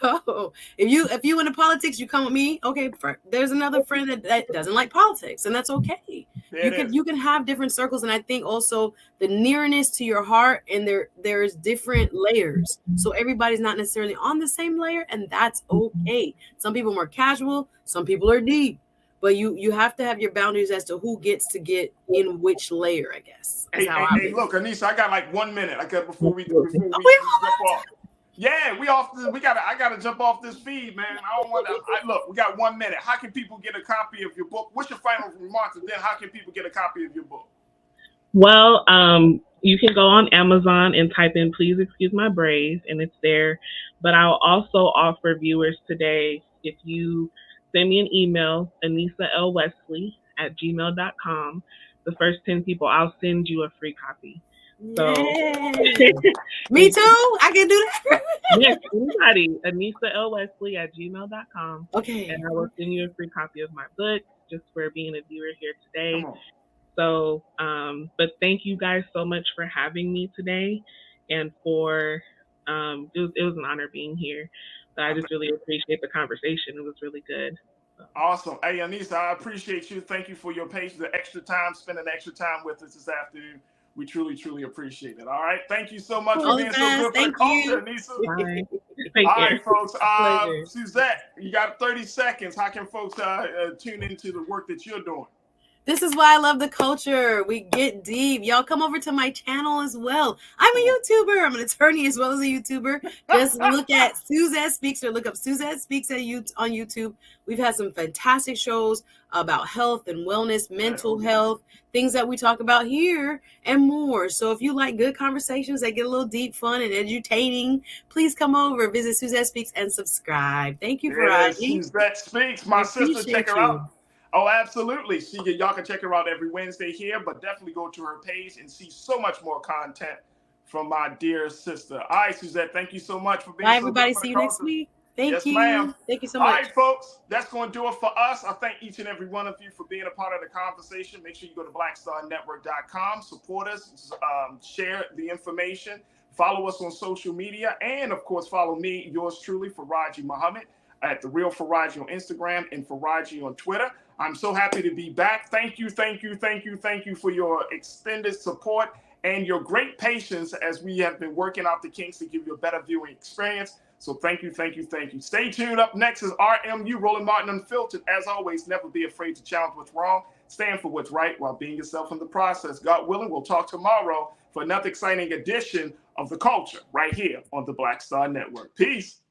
No, if you into politics, you come with me. Okay, there's another friend that doesn't like politics, and that's okay. You can have different circles, and I think also the nearness to your heart, and there's different layers. So everybody's not necessarily on the same layer, and that's okay. Some people are more casual, some people are deep. But you have to have your boundaries as to who gets to get in which layer, I guess. Hey, look, Anissa, I got like 1 minute. I got before we jump off. Yeah, I gotta jump off this feed, man. I don't want to. Look, we got 1 minute. How can people get a copy of your book? What's your final remarks? And then how can people get a copy of your book? Well, you can go on Amazon and type in "Please Excuse My Braids," and it's there. But I'll also offer viewers today, if you send me an email, AnissaLWesley@gmail.com. The first 10 people, I'll send you a free copy. So, me too. I can do that. Yes, anybody. AnissaLWesley@gmail.com. Okay. And I will send you a free copy of my book just for being a viewer here today. So, but thank you guys so much for having me today, and for it was an honor being here. But I just really appreciate the conversation. It was really good. Awesome. Hey, Anissa, I appreciate you. Thank you for your patience, the extra time, spending extra time with us this afternoon. We truly, truly appreciate it. All right. Thank you so much for All the being so best. good for the Thank culture, you. Nisa. Bye. All right, folks. Pleasure. Suzette, you got 30 seconds. How can folks tune into the work that you're doing? This is why I love the culture. We get deep. Y'all come over to my channel as well. I'm a YouTuber. I'm an attorney as well as a YouTuber. Just look at Suzette Speaks or look up Suzette Speaks on YouTube. We've had some fantastic shows about health and wellness, mental health, things that we talk about here and more. So if you like good conversations that get a little deep, fun, and edutaining, please come over, visit Suzette Speaks and subscribe. Thank you, Farajii. Suzette Speaks. My sister, check her you. out. Oh, absolutely. Y'all can check her out every Wednesday here, but definitely go to her page and see so much more content from my dear sister. All right, Suzette, thank you so much for being Bye, so everybody. good for See the you next culture. week. Thank you. Ma'am. Thank you so All much. right, folks, that's going to do it for us. I thank each and every one of you for being a part of the conversation. Make sure you go to blackstarnetwork.com, support us, share the information, follow us on social media, and, of course, follow me, yours truly, Farajii Muhammad, at The Real Farajii on Instagram and Farajii on Twitter. I'm so happy to be back. Thank you for your extended support and your great patience as we have been working out the kinks to give you a better viewing experience. So thank you. Stay tuned. Up next is RMU, Roland Martin Unfiltered. As always, never be afraid to challenge what's wrong. Stand for what's right while being yourself in the process. God willing, we'll talk tomorrow for another exciting edition of The Culture right here on the Black Star Network. Peace.